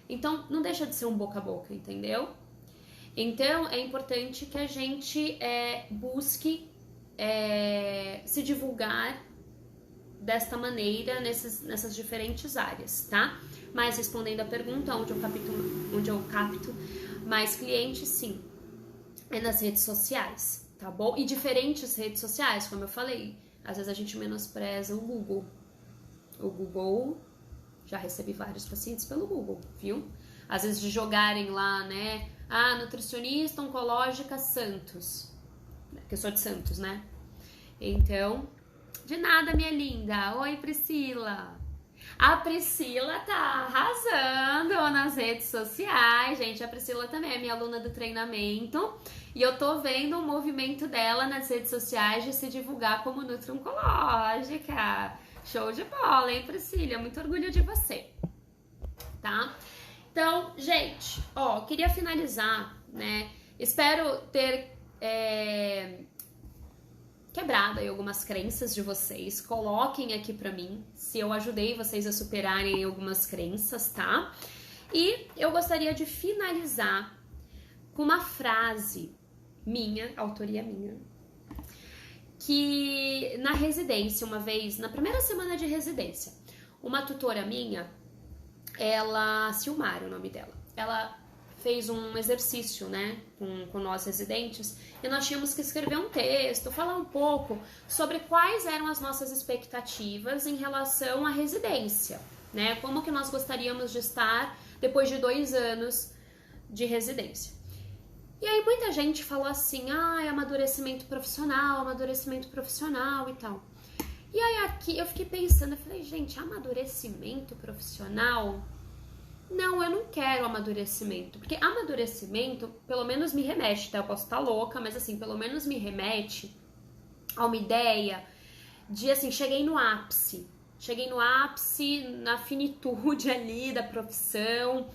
Então, não deixa de ser um boca a boca, entendeu? Então, é importante que a gente busque se divulgar desta maneira nessas diferentes áreas, tá? Mas respondendo a pergunta, onde eu capto mais clientes, sim, é nas redes sociais, tá bom? E diferentes redes sociais, como eu falei, às vezes a gente menospreza o Google. O Google, já recebi vários pacientes pelo Google, viu? Às vezes de jogarem lá, né? Nutricionista oncológica Santos, que eu sou de Santos, né? Então, de nada, minha linda. Oi, Priscila. A Priscila tá arrasando nas redes sociais, gente. A Priscila também é minha aluna do treinamento e eu tô vendo o movimento dela nas redes sociais de se divulgar como nutri-oncológica. Show de bola, hein, Priscila? Muito orgulho de você, tá? Então, gente, ó, queria finalizar, né? Espero ter quebrado aí algumas crenças de vocês. Coloquem aqui pra mim se eu ajudei vocês a superarem algumas crenças, tá? E eu gostaria de finalizar com uma frase minha, autoria minha, que na residência, uma vez, na primeira semana de residência, uma tutora minha, Silmara, o nome dela, ela fez um exercício, né, com nós residentes, e nós tínhamos que escrever um texto, falar um pouco sobre quais eram as nossas expectativas em relação à residência, né, como que nós gostaríamos de estar depois de 2 anos de residência. E aí muita gente falou assim, amadurecimento profissional e tal. E aí aqui eu fiquei pensando, eu falei, gente, amadurecimento profissional? Não, eu não quero amadurecimento, porque amadurecimento pelo menos me remete, tá? Eu posso estar louca, mas assim, pelo menos me remete a uma ideia de assim, cheguei no ápice, na finitude ali da profissão,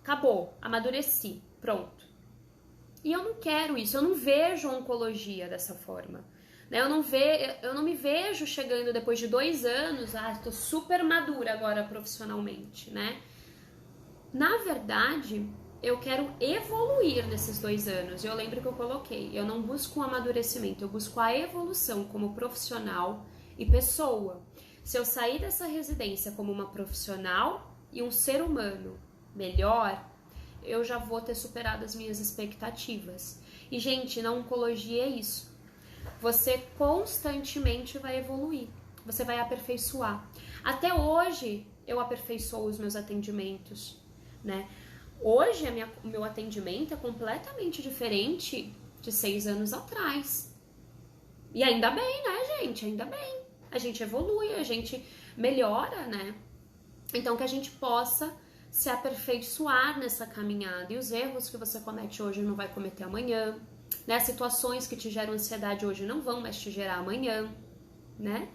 acabou, amadureci, pronto. E eu não quero isso, eu não vejo a oncologia dessa forma. Eu não me vejo chegando depois de 2 anos, tô super madura agora profissionalmente, né? Na verdade, eu quero evoluir nesses 2 anos. Eu lembro que eu coloquei, eu não busco um amadurecimento, eu busco a evolução como profissional e pessoa. Se eu sair dessa residência como uma profissional e um ser humano melhor, eu já vou ter superado as minhas expectativas. E, gente, na oncologia é isso. Você constantemente vai evoluir, você vai aperfeiçoar. Até hoje eu aperfeiçoo os meus atendimentos, né? Hoje o meu atendimento é completamente diferente de 6 anos atrás. E ainda bem, né, gente? Ainda bem. A gente evolui, a gente melhora, né? Então que a gente possa se aperfeiçoar nessa caminhada. E os erros que você comete hoje não vai cometer amanhã. Né? Situações que te geram ansiedade hoje não vão mais te gerar amanhã, né?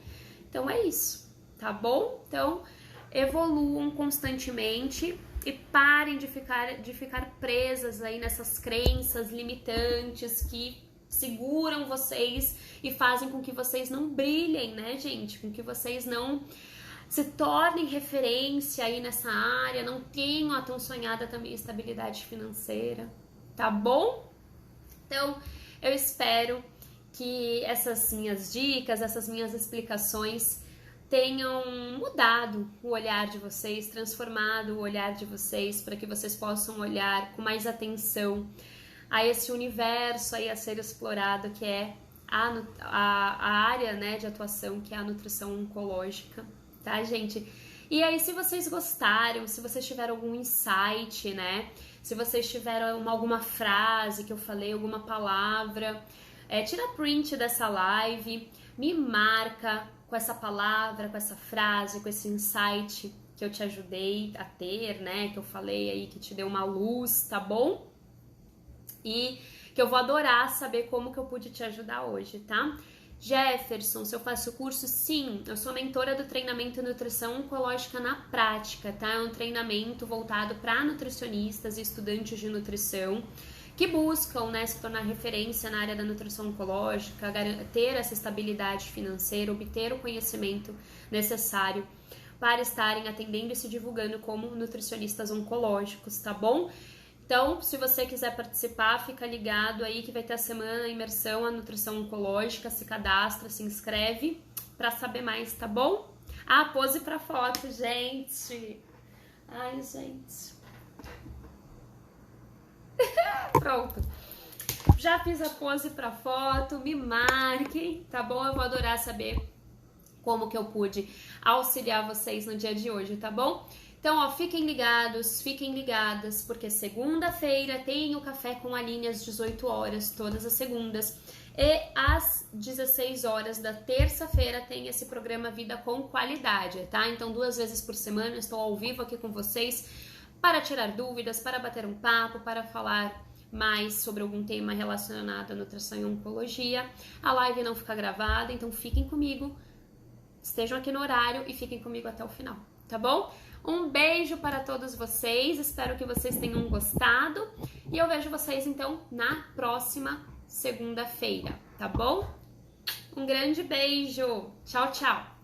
Então é isso, tá bom? Então evoluam constantemente e parem de ficar presas aí nessas crenças limitantes que seguram vocês e fazem com que vocês não brilhem, né, gente? Com que vocês não se tornem referência aí nessa área, não tenham a tão sonhada também estabilidade financeira, tá bom? Então, eu espero que essas minhas dicas, essas minhas explicações tenham mudado o olhar de vocês, transformado o olhar de vocês para que vocês possam olhar com mais atenção a esse universo aí a ser explorado, que é a área, né, de atuação, que é a nutrição oncológica, tá, gente? E aí, se vocês gostaram, se vocês tiveram algum insight, né? Se vocês tiveram alguma frase que eu falei, alguma palavra, tira print dessa live, me marca com essa palavra, com essa frase, com esse insight que eu te ajudei a ter, né? Que eu falei aí, que te deu uma luz, tá bom? E que eu vou adorar saber como que eu pude te ajudar hoje, tá? Jefferson, se eu faço curso? Sim, eu sou mentora do treinamento Nutrição Oncológica na Prática, tá? É um treinamento voltado para nutricionistas e estudantes de nutrição que buscam, né, se tornar referência na área da nutrição oncológica, ter essa estabilidade financeira, obter o conhecimento necessário para estarem atendendo e se divulgando como nutricionistas oncológicos, tá bom? Então, se você quiser participar, fica ligado aí que vai ter a semana imersão à nutrição oncológica, se cadastra, se inscreve para saber mais, tá bom? Pose para foto, gente. Ai, gente. Pronto. Já fiz a pose para foto, me marquem, tá bom? Eu vou adorar saber como que eu pude auxiliar vocês no dia de hoje, tá bom? Então, ó, fiquem ligados, fiquem ligadas, porque segunda-feira tem o Café com Aline às 18 horas, todas as segundas. E às 16 horas da terça-feira tem esse programa Vida com Qualidade, tá? Então 2 vezes por semana eu estou ao vivo aqui com vocês para tirar dúvidas, para bater um papo, para falar mais sobre algum tema relacionado à nutrição e oncologia. A live não fica gravada, então fiquem comigo, estejam aqui no horário e fiquem comigo até o final, tá bom? Um beijo para todos vocês, espero que vocês tenham gostado e eu vejo vocês então na próxima segunda-feira, tá bom? Um grande beijo, tchau, tchau!